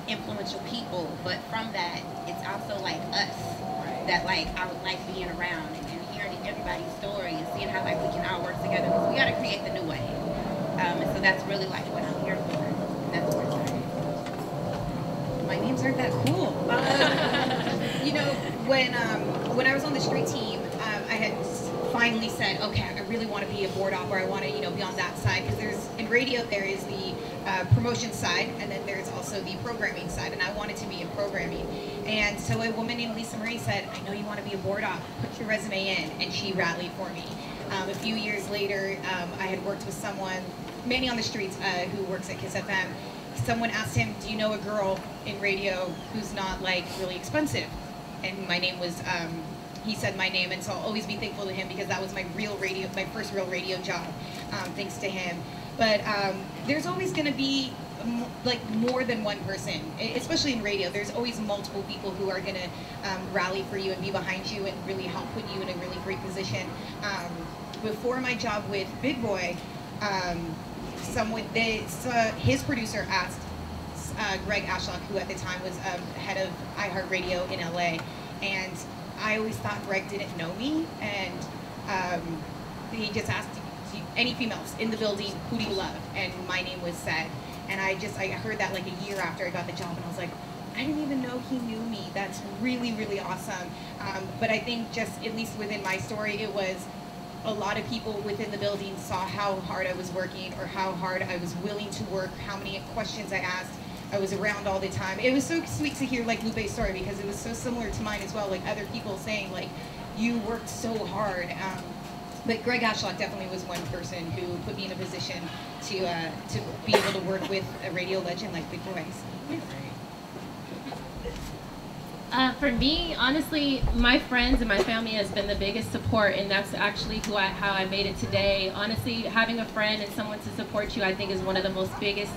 influential people, but from that, it's also like us that like I would like being around and hearing everybody's story and seeing how like we can all work together, because we got to create the new way. And so that's really like what I'm here for. And that's where it started. My names aren't that cool. You know, when I was on the street team, I had finally said, okay, I really want to be a board op, or I want to, be on that side, because in radio there is the promotion side, and then there's also the programming side, and I wanted to be in programming. And so a woman named Lisa Marie said, I know you want to be a board op, put your resume in, and she rallied for me. A few years later, I had worked with someone, Manny on the Streets, who works at KISS FM. Someone asked him, do you know a girl in radio who's not like really expensive? And my name was, he said my name, and so I'll always be thankful to him, because that was my first real radio job, thanks to him. But there's always going to be like more than one person, especially in radio. There's always multiple people who are going to rally for you and be behind you and really help put you in a really great position. Before my job with Big Boy, his producer asked Greg Ashlock, who at the time was head of iHeartRadio in LA, and I always thought Greg didn't know me, and he just asked, any females in the building, who do you love? And my name was said, and I heard that like a year after I got the job, and I was like, I didn't even know he knew me. That's really, really awesome. But I think just, at least within my story, it was a lot of people within the building saw how hard I was working, or how hard I was willing to work, how many questions I asked. I was around all the time. It was so sweet to hear like Lupe's story, because it was so similar to mine as well, like other people saying like, you worked so hard. But Greg Ashlock definitely was one person who put me in a position to be able to work with a radio legend like Big Boy. For me, honestly, my friends and my family has been the biggest support, and that's actually how I made it today. Honestly, having a friend and someone to support you, I think, is one of the most biggest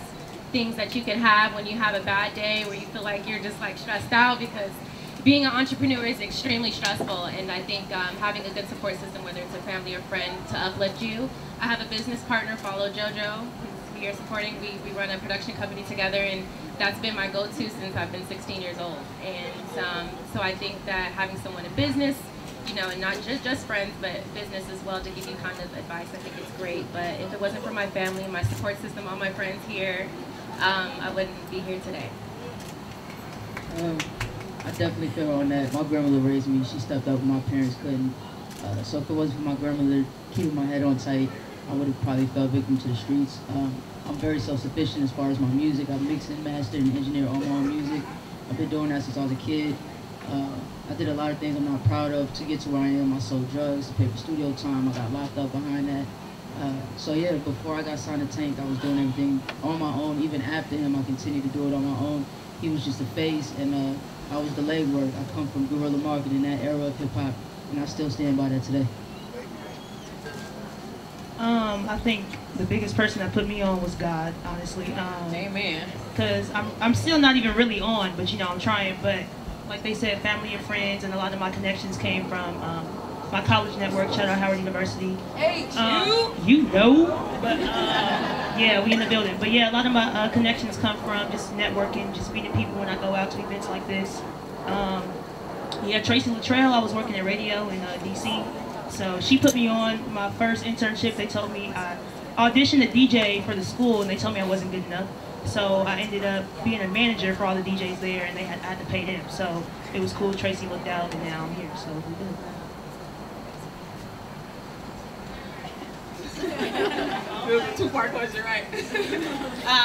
things that you can have when you have a bad day, where you feel like you're just like stressed out, because being an entrepreneur is extremely stressful, and I think having a good support system, whether it's a family or friend, to uplift you. I have a business partner, Follow JoJo, who's here supporting. We run a production company together, and that's been my go-to since I've been 16 years old. And so I think that having someone in business, you know, and not just friends, but business as well, to give you kind of advice, I think it's great. But if it wasn't for my family, my support system, all my friends here, I wouldn't be here today. I definitely feel on that. My grandmother raised me. She stepped up when my parents couldn't. So if it wasn't for my grandmother keeping my head on tight, I would have probably fell victim to the streets. I'm very self-sufficient as far as my music. I mix and master and engineer all my own music. I've been doing that since I was a kid. I did a lot of things I'm not proud of to get to where I am. I sold drugs to pay for studio time. I got locked up behind that. So yeah, before I got signed to Tank, I was doing everything on my own. Even after him, I continued to do it on my own. He was just a face, and I was the legwork. I come from guerrilla marketing, that era of hip-hop, and I still stand by that today. I think the biggest person that put me on was God, honestly. Amen. Because I'm still not even really on, but you know, I'm trying. But like they said, family and friends, and a lot of my connections came from my college network. Shout out Howard University. You know. But yeah, we in the building. But yeah, a lot of my connections come from just networking, just meeting people when I go out to events like this. Yeah, Tracy Luttrell, I was working at radio in DC. So she put me on my first internship. They told me I auditioned a DJ for the school, and they told me I wasn't good enough. So I ended up being a manager for all the DJs there, and I had to pay them. So it was cool. Tracy looked out, and now I'm here. So we're good. Two-part question, right?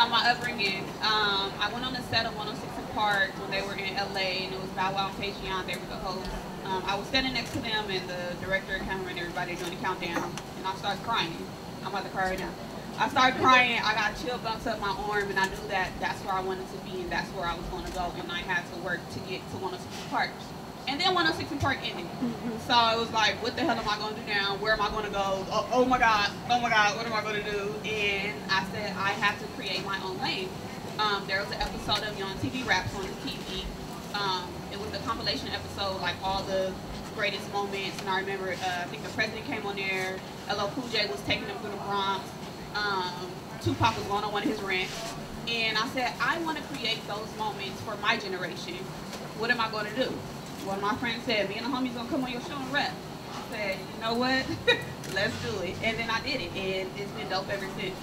My upbringing. I went on the set of 106 & Park when they were in LA, and it was Bow Wow and Paigeon. They were the hosts. I was standing next to them, and the director, cameraman, everybody doing the countdown, and I started crying. I'm about to cry right now. I started crying. I got chill bumps up my arm, and I knew that that's where I wanted to be, and that's where I was going to go, and I had to work to get to 106 & Park. And then 106 & Park ended. So it was like, what the hell am I going to do now? Where am I going to go? Oh my God, what am I going to do? And I said, I have to create my own lane. There was an episode of Young TV Raps on the TV. It was a compilation episode, like all the greatest moments. And I remember, I think the president came on there. LL Cool J was taking them through the Bronx. Tupac was going on one of his rants. And I said, I want to create those moments for my generation. What am I going to do? One of my friends said, me and the homies going to come on your show and rap. I said, you know what? Let's do it. And then I did it. And it's been dope ever since.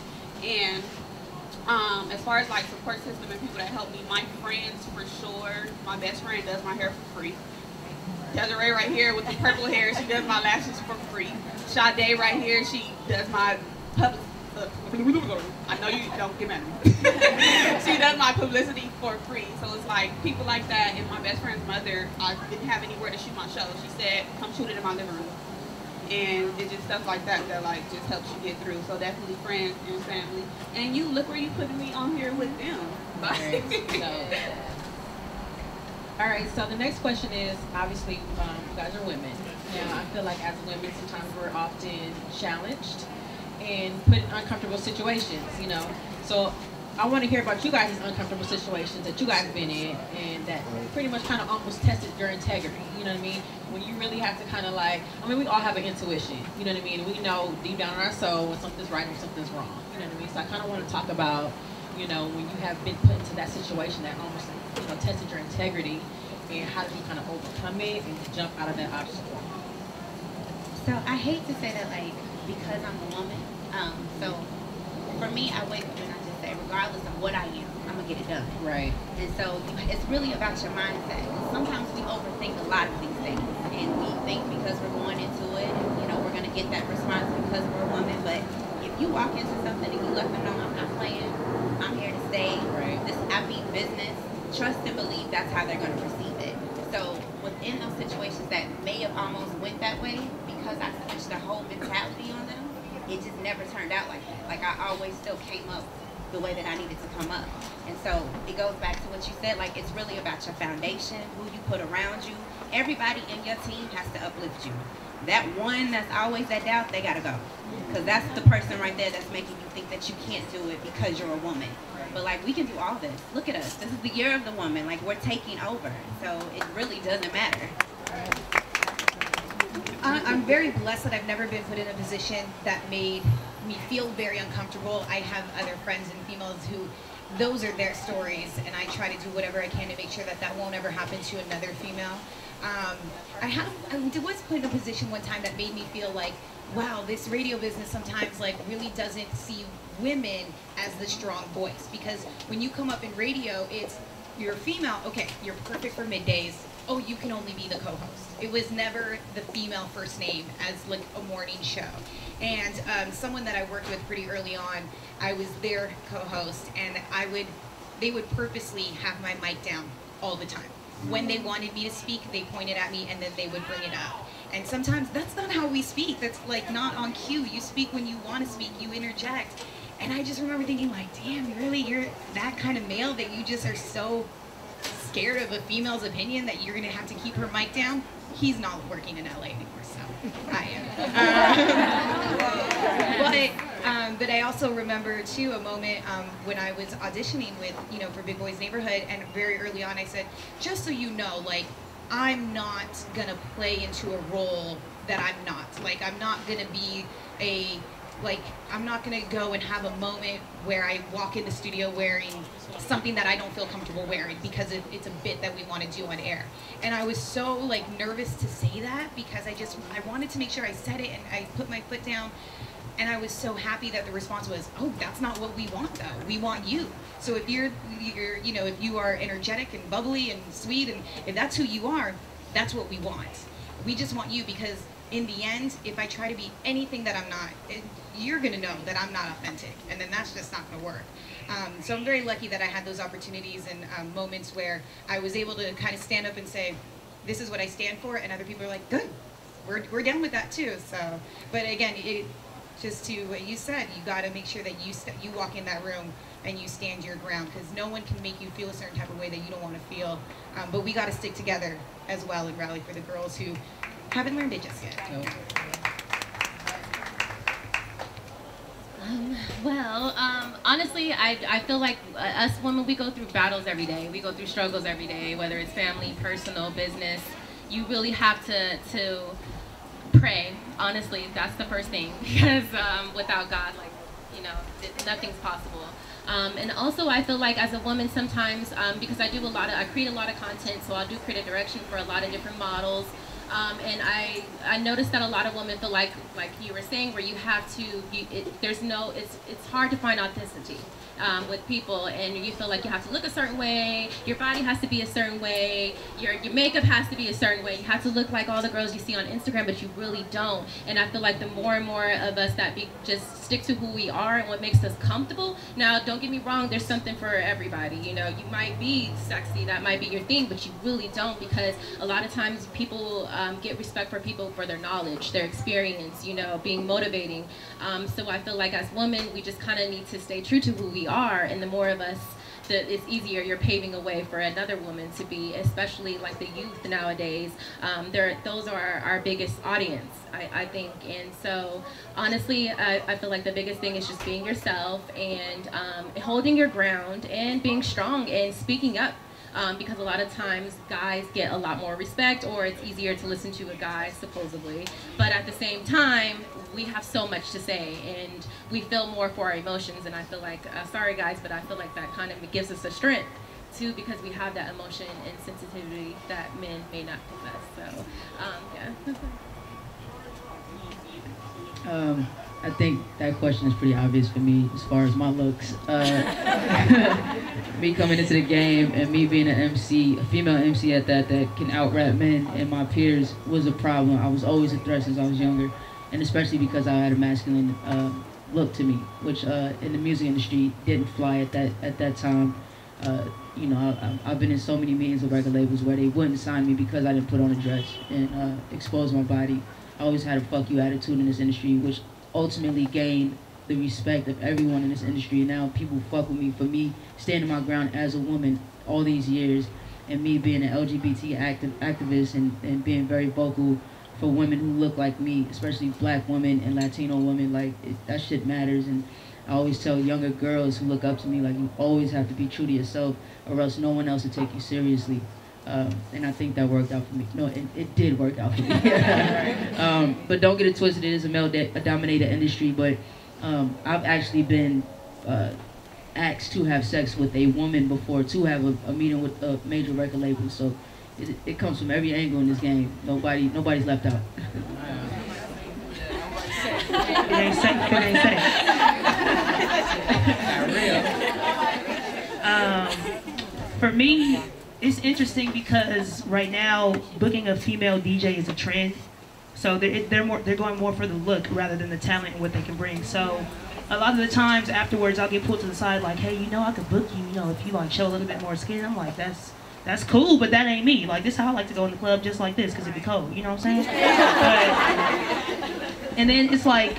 And as far as like support system and people that help me, my friends for sure. My best friend does my hair for free. Desiree right here with the purple hair, she does my lashes for free. Sade right here, she does my public. I know you don't get mad at me. She does my publicity for free. So it's like people like that. And my best friend's mother, I didn't have anywhere to shoot my show. She said, come shoot it in my living room. And it's just stuff like that that like just helps you get through. So definitely friends and family. And you look where you putting me on here with them. Bye. All right, so the next question is, obviously, you guys are women. Now, I feel like as women, sometimes we're often challenged and put in uncomfortable situations, you know. So I want to hear about you guys' uncomfortable situations that you guys have been in, and that pretty much kind of almost tested your integrity, you know what I mean? When you really have to kind of like, I mean, we all have an intuition, you know what I mean? We know deep down in our soul when something's right or something's wrong, you know what I mean? So I kind of want to talk about, you know, when you have been put into that situation that almost, you know, tested your integrity, and how did you kind of overcome it and jump out of that obstacle? So I hate to say that, like, because I'm a woman. So for me, I wake up and I just say, regardless of what I am, I'm gonna get it done. Right. And so it's really about your mindset. Sometimes we overthink a lot of these things, and we think because we're going into it, you know, we're gonna get that response because we're a woman. But if you walk into something and you let them know, I'm not playing, I'm here to stay. Right. I mean business. Trust and believe that's how they're gonna receive it. So within those situations that may have almost went that way, because I switched the whole mentality on them, it just never turned out like that. Like I always still came up the way that I needed to come up. And so it goes back to what you said, like it's really about your foundation, who you put around you. Everybody in your team has to uplift you. That one that's always that doubt, they gotta go. Because that's the person right there that's making you think that you can't do it because you're a woman. But like, we can do all this. Look at us. This is the year of the woman. Like, we're taking over. So it really doesn't matter. I'm very blessed that I've never been put in a position that made me feel very uncomfortable. I have other friends and females who, those are their stories, and I try to do whatever I can to make sure that that won't ever happen to another female. I was put in a position one time that made me feel like, wow, this radio business sometimes like really doesn't see women as the strong voice, because when you come up in radio, it's you're a female, okay, you're perfect for middays. Oh, you can only be the co-host. It was never the female first name as like a morning show. And someone that I worked with pretty early on, I was their co-host, and they would purposely have my mic down all the time. When they wanted me to speak, they pointed at me and then they would bring it up. And sometimes that's not how we speak. That's like not on cue. You speak when you want to speak, you interject. And I just remember thinking like, damn, really, you're that kind of male that you just are so scared of a female's opinion that you're gonna have to keep her mic down? He's not working in LA anymore, so I am. But I also remember too a moment when I was auditioning with, for Big Boy's Neighborhood, and very early on I said, just so you know, like, I'm not gonna play into a role that I'm not. Like, I'm not gonna be I'm not gonna go and have a moment where I walk in the studio wearing something that I don't feel comfortable wearing because it's a bit that we want to do on air. And I was so like nervous to say that because I wanted to make sure I said it and I put my foot down. And I was so happy that the response was, oh, that's not what we want though. We want you. So if if you are energetic and bubbly and sweet, and if that's who you are, that's what we want. We just want you, because in the end, if I try to be anything that I'm not, you're gonna know that I'm not authentic, and then that's just not gonna work. So I'm very lucky that I had those opportunities and moments where I was able to kind of stand up and say, this is what I stand for, and other people are like, good, we're down with that too. So, but again, just to what you said, you got to make sure that you walk in that room and you stand your ground, because no one can make you feel a certain type of way that you don't want to feel. But we got to stick together as well and rally for the girls who haven't learned it just yet. No. Honestly, I feel like us women, we go through battles every day. We go through struggles every day, whether it's family, personal, business. You really have to pray. Honestly, that's the first thing, because without God, nothing's possible. And also, I feel like as a woman sometimes, because I create a lot of content, so I do create a direction for a lot of different models. And I noticed that a lot of women feel like you were saying, where you have to, it's hard to find authenticity with people, and you feel like you have to look a certain way, your body has to be a certain way, your makeup has to be a certain way, you have to look like all the girls you see on Instagram, but you really don't. And I feel like the more and more of us that just stick to who we are and what makes us comfortable. Now, don't get me wrong, there's something for everybody. You might be sexy, that might be your thing, but you really don't, because a lot of times people get respect for people for their knowledge, their experience, being motivating. So I feel like as women, we just kind of need to stay true to who we are, and the more of us, it's easier. You're paving a way for another woman to be, especially like the youth nowadays. Those are our biggest audience, I think. And so honestly, I feel like the biggest thing is just being yourself and holding your ground and being strong and speaking up. Because a lot of times guys get a lot more respect, or it's easier to listen to a guy, supposedly. But at the same time, we have so much to say, and we feel more for our emotions. And I feel like, sorry guys, but I feel like that kind of gives us a strength too, because we have that emotion and sensitivity that men may not possess. So, yeah. I think that question is pretty obvious for me as far as my looks. Me coming into the game and me being an MC, a female MC at that can out-rap men and my peers was a problem. I was always a threat since I was younger, and especially because I had a masculine look to me, which in the music industry didn't fly at that time. I've been in so many meetings with record labels where they wouldn't sign me because I didn't put on a dress and expose my body. I always had a fuck you attitude in this industry, which ultimately gained the respect of everyone in this industry. And now people fuck with me for me standing my ground as a woman all these years, and me being an LGBT activist and being very vocal for women who look like me, especially black women and Latino women. Like, that shit matters. And I always tell younger girls who look up to me, like, you always have to be true to yourself, or else no one else will take you seriously. And I think that worked out for me. No, it did work out for me. But don't get it twisted, it is a male-dominated industry, but I've actually been asked to have sex with a woman before, to have a meeting with a major record label, so it comes from every angle in this game. Nobody's left out. It ain't safe, it ain't safe. For me, it's interesting because right now booking a female DJ is a trend. So they're going more for the look rather than the talent and what they can bring. So a lot of the times afterwards, I'll get pulled to the side like, hey, you know, I could book you, you know, if you like show a little bit more skin. I'm like, that's cool, but that ain't me. Like, this is how I like to go in the club, just like this, because it be cold. You know what I'm saying? And then it's like,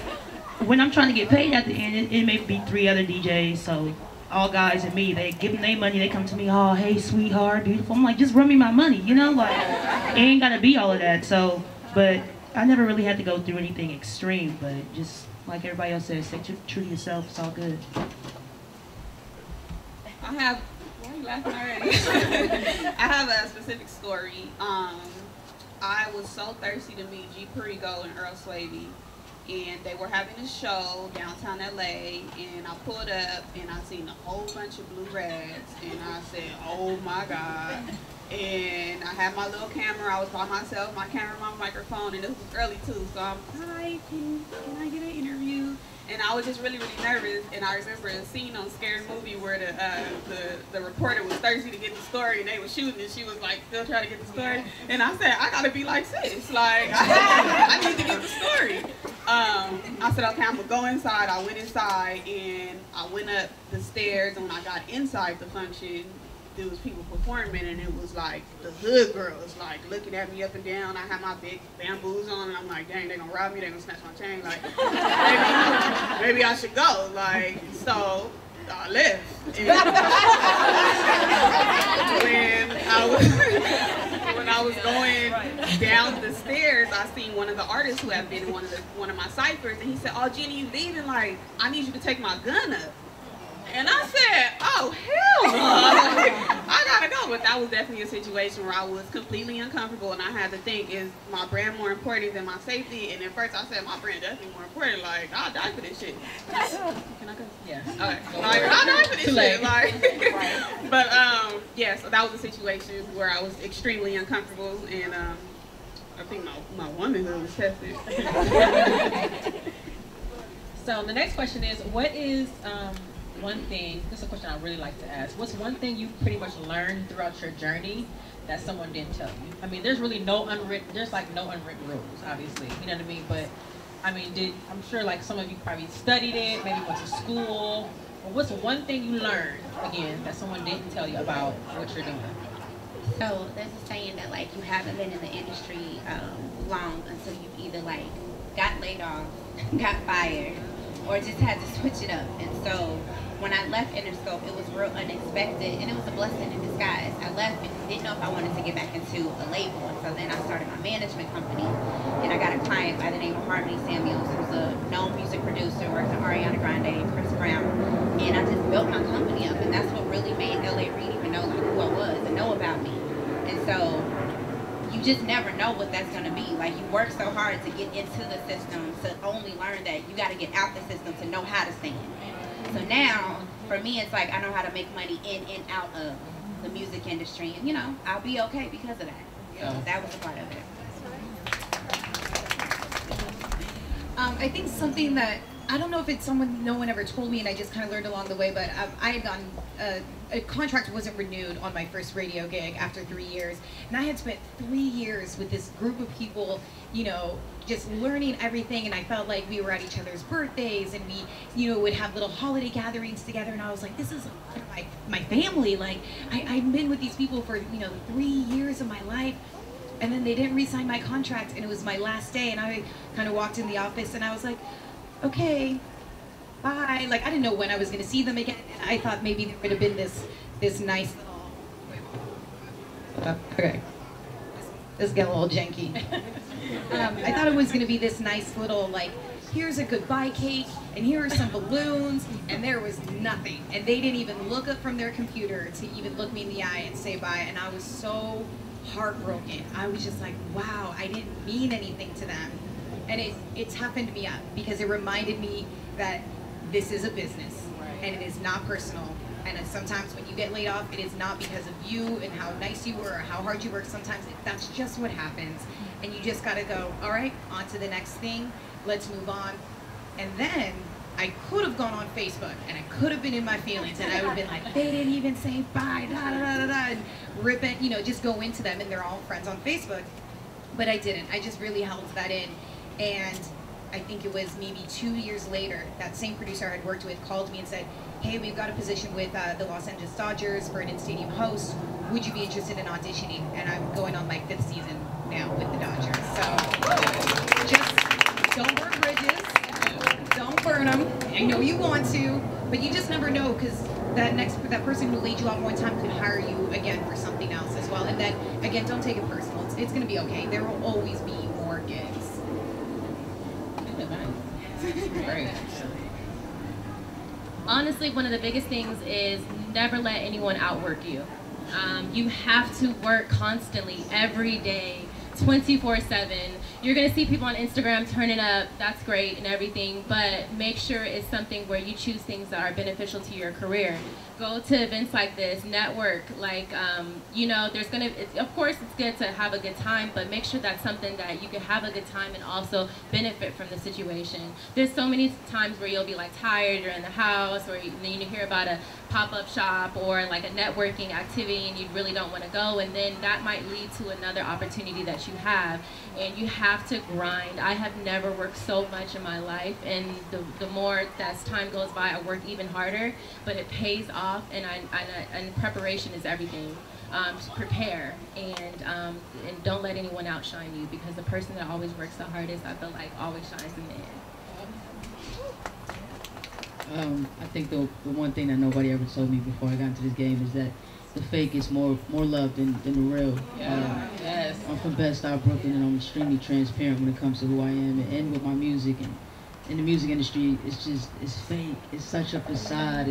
when I'm trying to get paid at the end, it may be 3 other DJs, so all guys and me, they give them their money, they come to me, oh, hey, sweetheart, beautiful. I'm like, just run me my money, you know? Like, it ain't gotta be all of that. So, but I never really had to go through anything extreme, but just like everybody else says, stay true to yourself, it's all good. Why are you laughing already? I have a specific story. I was so thirsty to meet G. Perigo and Earl Swavey, and they were having a show downtown LA, and I pulled up and I seen a whole bunch of blue rads, and I said, oh my God. And I had my little camera, I was by myself, my camera, my microphone, and this was early too, so I'm, hi, can I get an interview? And I was just really, really nervous, and I remember a scene on Scary Movie where the reporter was thirsty to get the story, and they were shooting, and she was like still trying to get the story, and I said, I gotta be like sis, like, I need to get the story. I said, okay, I'm gonna go inside. I went inside, and I went up the stairs, and when I got inside the function, there was people performing, and it was like the hood girls like looking at me up and down. I had my big bamboos on, and I'm like, dang, they gonna rob me, they gonna snatch my chain, like maybe I should go, like, so I left. And when I was going down the stairs, I seen one of the artists who had been in one of my ciphers, and he said, oh, Jenny, you leaving? Like, I need you to take my gun up. And I said, oh, hell no. I gotta go. But that was definitely a situation where I was completely uncomfortable, and I had to think, is my brand more important than my safety? And at first I said, my brand definitely more important. Like, I'll die for this shit. Can I go? Yeah. Okay. Like, I'll die for this shit. Like, but, yeah, so that was a situation where I was extremely uncomfortable, and I think my womanhood was tested. So the next question is, what is one thing, this is a question I really like to ask, what's one thing you pretty much learned throughout your journey that someone didn't tell you? I mean, there's really no unwritten rules, obviously, you know what I mean? But, I mean, I'm sure like some of you probably studied it, maybe went to school, but what's one thing you learned, again, that someone didn't tell you about what you're doing? So there's a saying that like you haven't been in the industry long until you've either like got laid off, got fired, or just had to switch it up. And so when I left Interscope, it was real unexpected, and it was a blessing in disguise. I left and didn't know if I wanted to get back into a label, and so then I started my management company, and I got a client by the name of Harmony Samuels, who's a known music producer, works with Ariana Grande and Chris Brown, and I just built my company up, and that's what really made L.A. Reid even know like who I was and know about me. And so you just never know what that's going to be. Like, you work so hard to get into the system to only learn that you got to get out the system to know how to stand. So now, for me, it's like I know how to make money in and out of the music industry, and you know, I'll be okay because of that. So that was a part of it. I think something that, I don't know if it's someone no one ever told me and I just kind of learned along the way, but I had gotten, a contract wasn't renewed on my first radio gig after 3 years, and I had spent 3 years with this group of people, you know, just learning everything, and I felt like we were at each other's birthdays, and we, you know, would have little holiday gatherings together, and I was like, this is my family. Like, I've been with these people for, you know, 3 years of my life, and then they didn't re-sign my contract, and it was my last day, and I kind of walked in the office, and I was like, okay, bye. Like, I didn't know when I was going to see them again. And I thought maybe there would have been this nice little, okay. This got a little janky. I thought it was going to be this nice little, like, here's a goodbye cake, and here are some balloons, and there was nothing. And they didn't even look up from their computer to even look me in the eye and say bye, and I was so heartbroken. I was just like, wow, I didn't mean anything to them. And it toughened me up, because it reminded me that this is a business, and it is not personal. And sometimes when you get laid off, it is not because of you and how nice you were or how hard you work. Sometimes that's just what happens. And you just gotta go, all right, on to the next thing. Let's move on. And then I could have gone on Facebook and I could have been in my feelings and I would have been like, they didn't even say bye, da da da da da, and rip it, you know, just go into them, and they're all friends on Facebook. But I didn't. I just really held that in. And I think it was maybe 2 years later, that same producer I had worked with called me and said, hey, we've got a position with the Los Angeles Dodgers for an in-stadium host. Would you be interested in auditioning? And I'm going on my 5th season now with the Dodgers. So just don't burn bridges, don't burn them. I know you want to, but you just never know, because that person who laid you off one time could hire you again for something else as well. And then, again, don't take it personal. It's going to be okay. There will always be more gigs. Great. Honestly, one of the biggest things is never let anyone outwork you. You have to work constantly, every day, 24/7. You're gonna see people on Instagram turning up, that's great and everything, but make sure it's something where you choose things that are beneficial to your career. Go to events like this, network, like, you know, there's gonna, of course it's good to have a good time, but make sure that's something that you can have a good time and also benefit from the situation. There's so many times where you'll be like tired, you're in the house, or you hear about a pop-up shop or like a networking activity and you really don't want to go, and then that might lead to another opportunity that you have, and you have to grind. I have never worked so much in my life, and the more that time goes by, I work even harder, but it pays off, and preparation is everything. To prepare, and don't let anyone outshine you, because the person that always works the hardest, I feel like, always shines in the end. I think the one thing that nobody ever told me before I got into this game is that the fake is more loved than the real. Yes. I'm from Bed-Stuy, Brooklyn, and I'm extremely transparent when it comes to who I am and with my music. And in the music industry, it's fake. It's such a facade.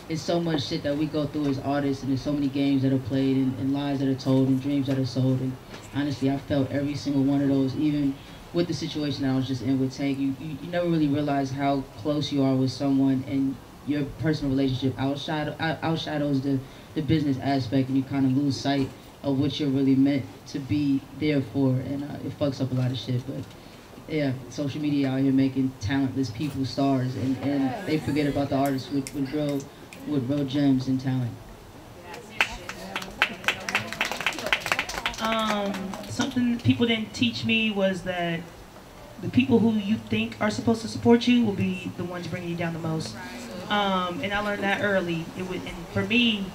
It's so much shit that we go through as artists, and there's so many games that are played, and lies that are told, and dreams that are sold. And honestly, I felt every single one of those, even with the situation that I was just in with Tank. You never really realize how close you are with someone, and your personal relationship outshadows the business aspect, and you kind of lose sight of what you're really meant to be there for, and it fucks up a lot of shit. But yeah, social media out here making talentless people stars, and they forget about the artists with real gems and talent. Something people didn't teach me was that the people who you think are supposed to support you will be the ones bringing you down the most. And I learned that early. And for me,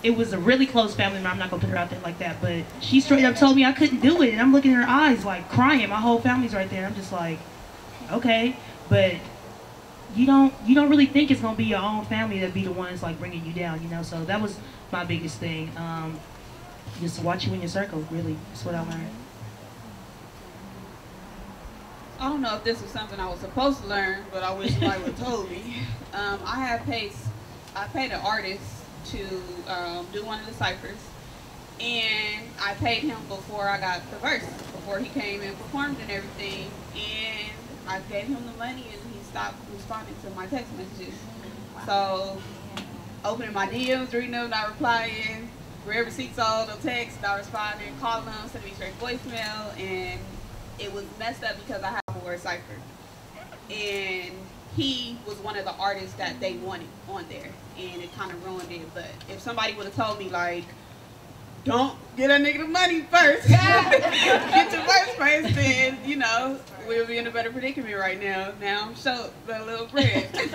it was a really close family member. I'm not gonna put her out there like that, but she straight up told me I couldn't do it, and I'm looking in her eyes like crying. My whole family's right there. I'm just like, okay, but you don't really think it's gonna be your own family that be the ones like bringing you down, you know. So that was my biggest thing. Just watch you in your circle. Really, that's what I learned. I don't know if this was something I was supposed to learn, but I wish somebody would have told me. I paid an artist to do one of the ciphers, and I paid him before I got the verse, before he came and performed and everything, and I gave him the money and he stopped responding to my text messages. So, opening my DMs, reading them, not replying, read receipts all the text, not responding, calling them, sending me straight voicemail, and it was messed up because I have a word cipher. And he was one of the artists that they wanted on there, and it kind of ruined it. But if somebody would have told me, like, don't get a nigga the money first, get your verse first, then, you know, we'll be in a better predicament right now. Now I'm short but a little bread. That's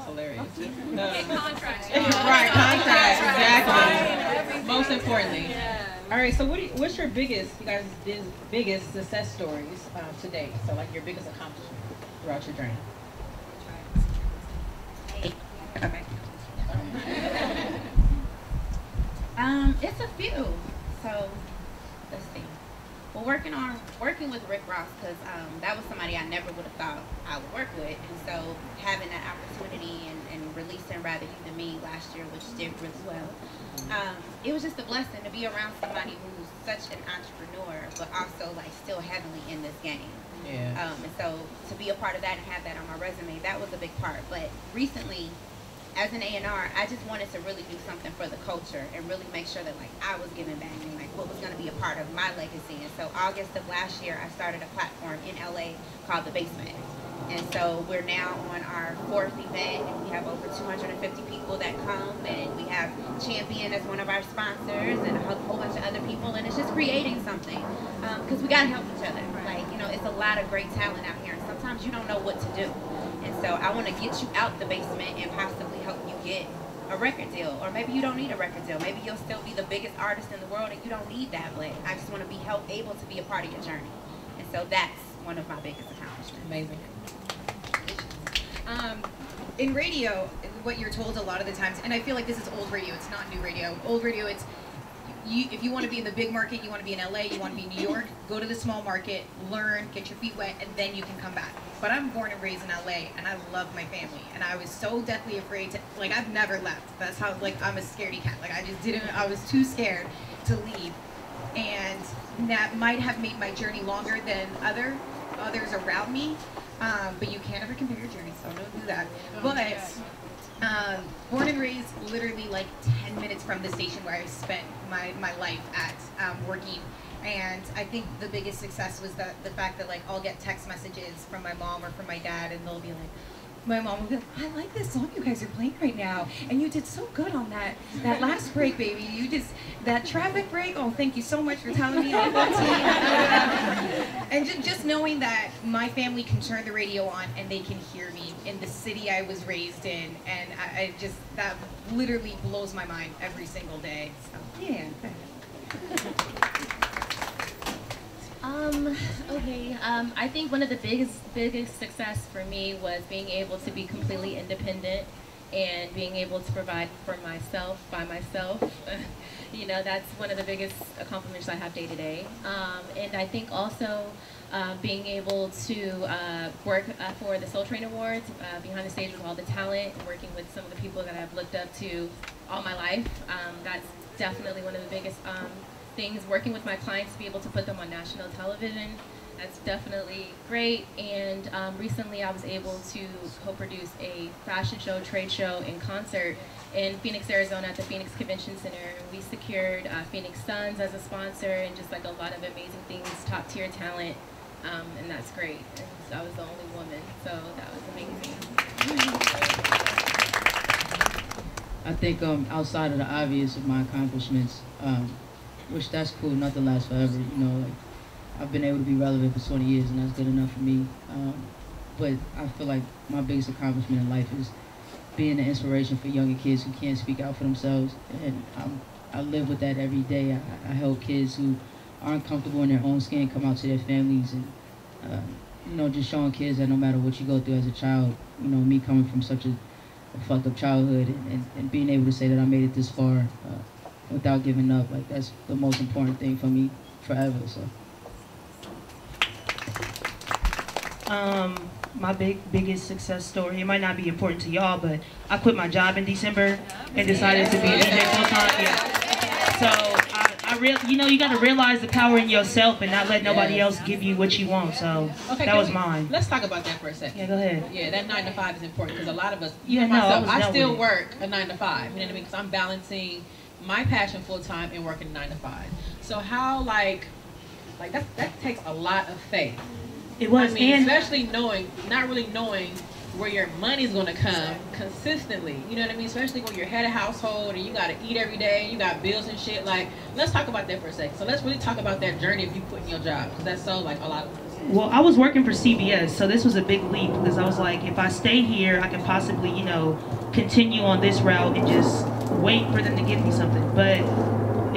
hilarious. Get contracts. Right, contracts, exactly. Most importantly. All right, so what's your biggest, you guys' biggest success stories to date? So like your biggest accomplishment? throughout your journey? It's a few. So let's see. Well, working with Rick Ross, because that was somebody I never would have thought I would work with, and so having that opportunity and releasing Rather You Than Me last year, which did really well, it was just a blessing to be around somebody who's such an entrepreneur, but also like still heavily in this game. Yeah. And so to be a part of that and have that on my resume, that was a big part. But recently, as an A&R, I just wanted to really do something for the culture and really make sure that like I was giving back and like what was going to be a part of my legacy. And so August of last year, I started a platform in LA called The Basement. And so we're now on our 4th event, and we have over 250 people that come, and we have Champion as one of our sponsors and a whole bunch of other people, and it's just creating something because we got to help each other. Like, you know, it's a lot of great talent out here, and sometimes you don't know what to do. And so I want to get you out the basement and possibly help you get a record deal. Or maybe you don't need a record deal. Maybe you'll still be the biggest artist in the world and you don't need that, but I just want to be able to be a part of your journey. And so that's one of my biggest accomplishments. Amazing. In radio, what you're told a lot of the times, and I feel like this is old radio, it's not new radio. Old radio, it's if you want to be in the big market, you want to be in LA, you want to be in New York, go to the small market, learn, get your feet wet, and then you can come back. But I'm born and raised in LA, and I love my family, and I was so deathly afraid to, like, I've never left. That's how, like, I'm a scaredy cat. Like, I was too scared to leave, and that might have made my journey longer than others around me, but you can't ever compare your journey, so don't do that. But born and raised literally like 10 minutes from the station where I spent my life at working. And I think the biggest success was the fact that like I'll get text messages from my mom or from my dad, and they'll be like, my mom will be like, I like this song you guys are playing right now, and you did so good on that last break, baby. That traffic break, oh, thank you so much for telling me. And just knowing that my family can turn the radio on and they can hear me in the city I was raised in, and I just, that literally blows my mind every single day. So, yeah. Okay, I think one of the biggest success for me was being able to be completely independent and being able to provide for myself by myself. You know, that's one of the biggest accomplishments I have day to day. And I think also being able to work for the Soul Train Awards, behind the stage with all the talent, and working with some of the people that I've looked up to all my life. That's definitely one of the biggest things. Working with my clients to be able to put them on national television, that's definitely great. And recently I was able to co-produce a fashion show, trade show, and concert in Phoenix, Arizona at the Phoenix Convention Center. And we secured Phoenix Suns as a sponsor, and just like a lot of amazing things, top tier talent, and that's great. And so I was the only woman, so that was amazing. I think outside of the obvious of my accomplishments, which that's cool, nothing lasts forever, you know, like I've been able to be relevant for 20 years, and that's good enough for me. But I feel like my biggest accomplishment in life is being an inspiration for younger kids who can't speak out for themselves, and I live with that every day. I help kids who aren't comfortable in their own skin come out to their families, and you know, just showing kids that no matter what you go through as a child, you know, me coming from such a fucked up childhood, and being able to say that I made it this far without giving up, like that's the most important thing for me forever. So my biggest success story, it might not be important to y'all, but I quit my job in December and decided to be a DJ full time. Yeah. So you know, you got to realize the power in yourself and not let nobody else give you what you want. So okay, that was mine. Let's talk about that for a second. Yeah, go ahead. Yeah, that 9 to 5 is important because a lot of us, Yeah, even myself, I still work a 9 to 5. You know what I mean? Because I'm balancing my passion full time and working 9 to 5. So how like that takes a lot of faith. It was, I mean, especially not really knowing where your money's gonna come consistently. You know what I mean? Especially when you're head of household and you gotta eat every day, and you got bills and shit. Like, let's talk about that for a second. So let's really talk about that journey of you quitting your job, because that's so like a lot of us. Well, I was working for CBS, so this was a big leap because I was like, if I stay here, I can possibly, you know, continue on this route and just wait for them to give me something. But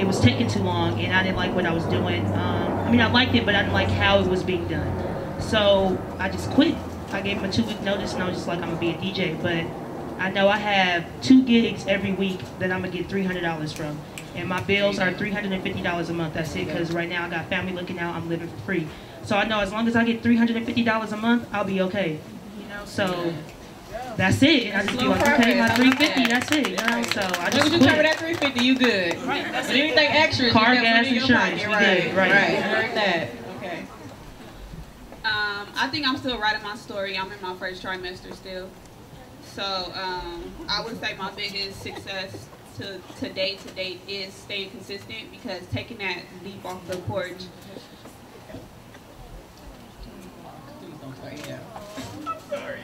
it was taking too long, and I didn't like what I was doing. I mean, I liked it, but I didn't like how it was being done. So I just quit. I gave him a 2-week notice, and I was just like, I'm gonna be a DJ. But I know I have 2 gigs every week that I'm gonna get $300 from, and my bills are $350 a month. That's it, because right now I got family looking out. I'm living for free. So I know as long as I get $350 a month, I'll be okay. You know, so that's it. And I just be like, okay, my $350, that's it. You know, so I just you cover that $350, you good. Right. But anything extra, car, you gas, insurance, we good. Right. I heard that. Okay. I think I'm still writing my story. I'm in my first trimester still. So I would say my biggest success to date is staying consistent, because taking that leap off the porch. Sorry.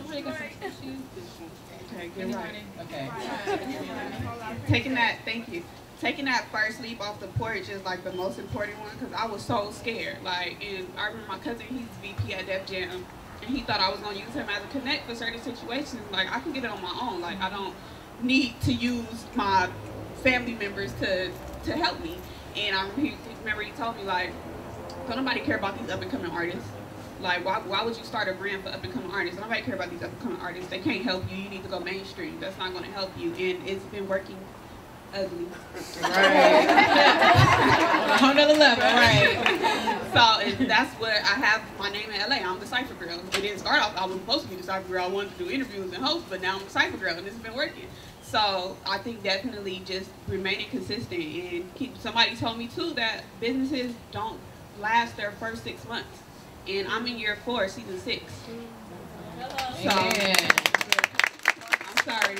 Okay, good right. Okay. Taking that first leap off the porch is like the most important one, because I was so scared. Like, and I remember my cousin, he's VP at Def Jam, and he thought I was gonna use him as a connect for certain situations. Like, I can get it on my own. Like, I don't need to use my family members to help me. And I remember he told me, like, don't nobody care about these up and coming artists. Like, why would you start a brand for up and coming artists? Nobody care about these up and coming artists. They can't help you. You need to go mainstream. That's not going to help you. And it's been working ugly. Right. A whole nother level, right. So that's what I have my name in LA. I'm the Cypher Girl. It didn't start off, I was supposed to be the Cypher Girl. I wanted to do interviews and host, but now I'm the Cypher Girl, and it's been working. So I think definitely just remaining consistent, and keep. Somebody told me too that businesses don't last their first 6 months. And I'm in year 4, season 6. So, I'm sorry.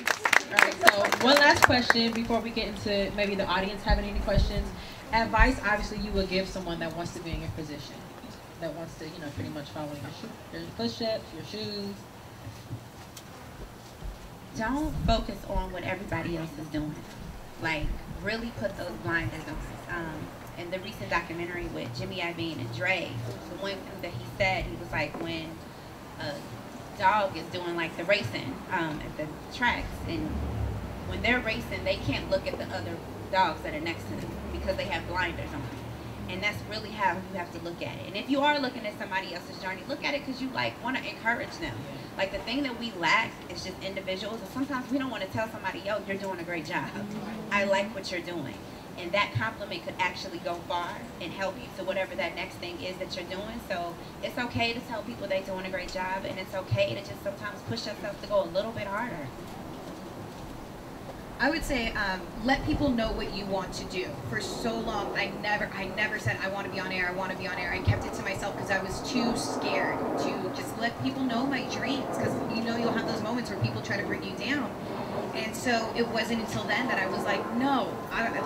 All right, so one last question before we get into maybe the audience having any questions. Advice, obviously, you would give someone that wants to be in your position, that wants to, pretty much follow your footsteps, your shoes. Don't focus on what everybody else is doing. Like, really put those blinders on. In the recent documentary with Jimmy Iovine and Dre, the one thing that he said, he was like, when a dog is doing like the racing at the tracks, and when they're racing, they can't look at the other dogs that are next to them because they have blinders on. And that's really how you have to look at it. And if you are looking at somebody else's journey, look at it because you like want to encourage them. Like, the thing that we lack is just individuals, and sometimes we don't want to tell somebody, yo, you're doing a great job. I like what you're doing. And that compliment could actually go far and help you to whatever that next thing is that you're doing. So it's okay to tell people they're doing a great job, and it's okay to just sometimes push yourself to go a little bit harder. I would say let people know what you want to do. For so long, I never said I want to be on air, I want to be on air. I kept it to myself because I was too scared to just let people know my dreams, because you'll have those moments where people try to bring you down. And so it wasn't until then that I was like, no.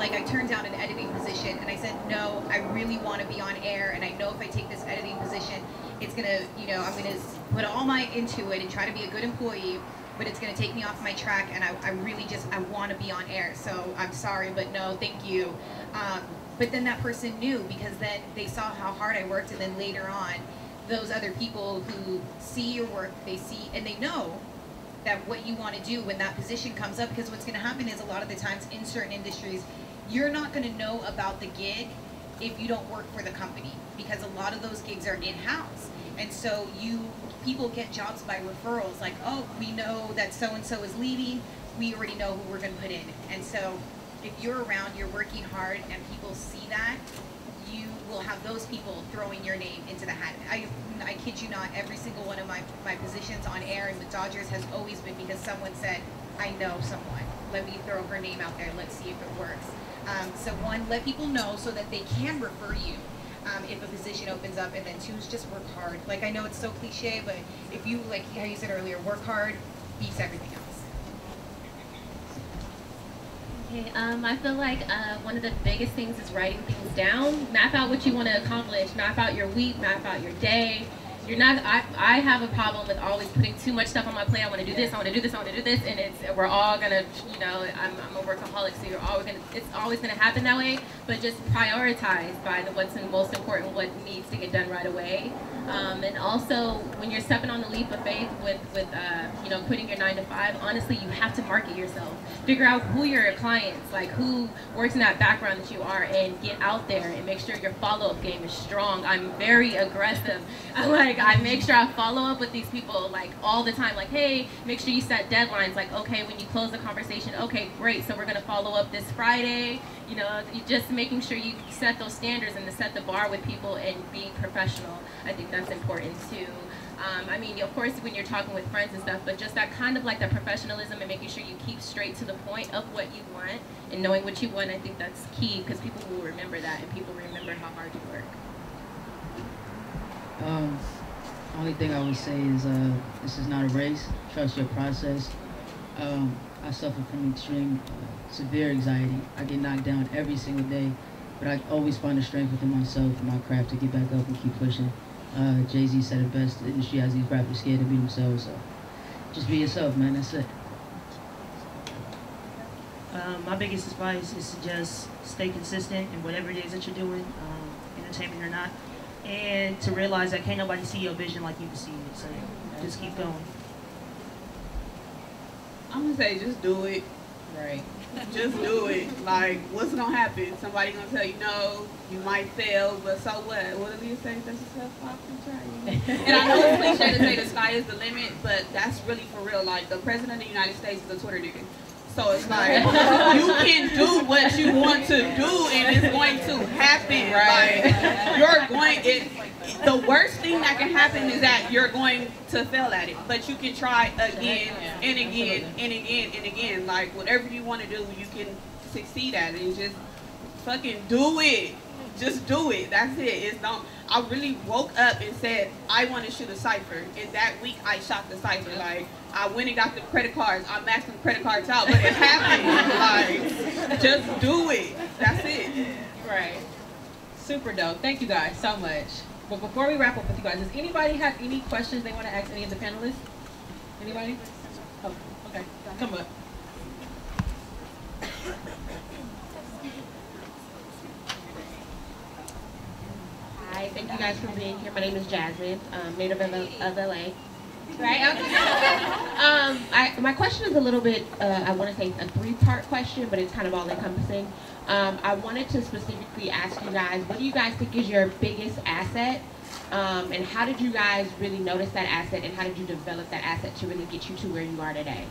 I turned down an editing position, and I said, no, I really want to be on air, and I know if I take this editing position, it's going to, I'm going to put all my into it and try to be a good employee, but it's going to take me off my track, and I really I want to be on air. So I'm sorry, but no, thank you. But then that person knew, because then they saw how hard I worked, and then later on, those other people who see your work, they see, and they know that what you want to do when that position comes up, because what's going to happen is a lot of the times in certain industries, you're not going to know about the gig if you don't work for the company, because a lot of those gigs are in-house. And so people get jobs by referrals, like, oh, we know that so-and-so is leaving, we already know who we're going to put in. And so if you're around, you're working hard, and people see that, you will have those people throwing your name into the hat. I kid you not, every single one of my positions on air and with Dodgers has always been because someone said, I know someone, let me throw her name out there, let's see if it works. So one, let people know so that they can refer you if a position opens up, and then two is just work hard. Like, I know it's so cliche, but if you, like how you said earlier, work hard beats everything else. Okay, I feel like one of the biggest things is writing things down. Map out what you want to accomplish. Map out your week. Map out your day. You're not. I have a problem with always putting too much stuff on my plate. I want to do this. I want to do this. I want to do this. And we're all gonna. I'm a workaholic, so you're always gonna. It's always gonna happen that way. But just prioritize by what's most important, what needs to get done right away. And also, when you're stepping on the leap of faith with you know, quitting your 9 to 5, honestly, you have to market yourself. Figure out who your clients, like who works in that background that you are, and get out there and make sure your follow-up game is strong. I'm very aggressive. I make sure I follow up with these people like all the time. Like, hey, make sure you set deadlines. Like, okay, when you close the conversation, okay, great. So we're gonna follow up this Friday. You know, just making sure you set those standards and to set the bar with people and being professional. I think that's important too. I mean, of course, when you're talking with friends and stuff, but just that kind of like that professionalism and making sure you keep straight to the point of what you want and knowing what you want, I think that's key, because people will remember that and people remember how hard you work. Only thing I would say is this is not a race. Trust your process. I suffer from extreme severe anxiety. I get knocked down every single day, but I always find the strength within myself and my craft to get back up and keep pushing. Jay-Z said it best, the industry has these rappers scared to be themselves, so just be yourself, man, that's it. My biggest advice is to just stay consistent in whatever it is that you're doing, entertainment or not, and to realize that can't nobody see your vision like you can see it, so just keep going. I'm gonna say just do it. Right. Just do it. Like, what's gonna happen? Somebody gonna tell you no, you might fail, but so what? What do you say? That's yourself off and try. And I know it's cliche to say the sky is the limit, but that's really for real. Like, the president of the United States is a Twitter nigga. So it's like, you can do what you want to do and it's going to happen. Right. The worst thing that can happen is that you're going to fail at it. But you can try again and again and again and again. Like, whatever you want to do, you can succeed at it. And just fucking do it. Just do it. That's it. I really woke up and said, I want to shoot a cipher. And that week, I shot the cipher. Like, I went and got the credit cards. I maxed the credit cards out. But it happened. Like, just do it. That's it. Right. Super dope. Thank you guys so much. But before we wrap up with you guys, does anybody have any questions they want to ask any of the panelists? Anybody? Oh, okay. Come up. Hi, thank you guys for being here. My name is Jasmine, native of LA. Right? Okay. My question is a little bit, I want to say a 3-part question, but it's kind of all encompassing. I wanted to specifically ask you guys, what do you guys think is your biggest asset? And how did you guys really notice that asset, and how did you develop that asset to really get you to where you are today?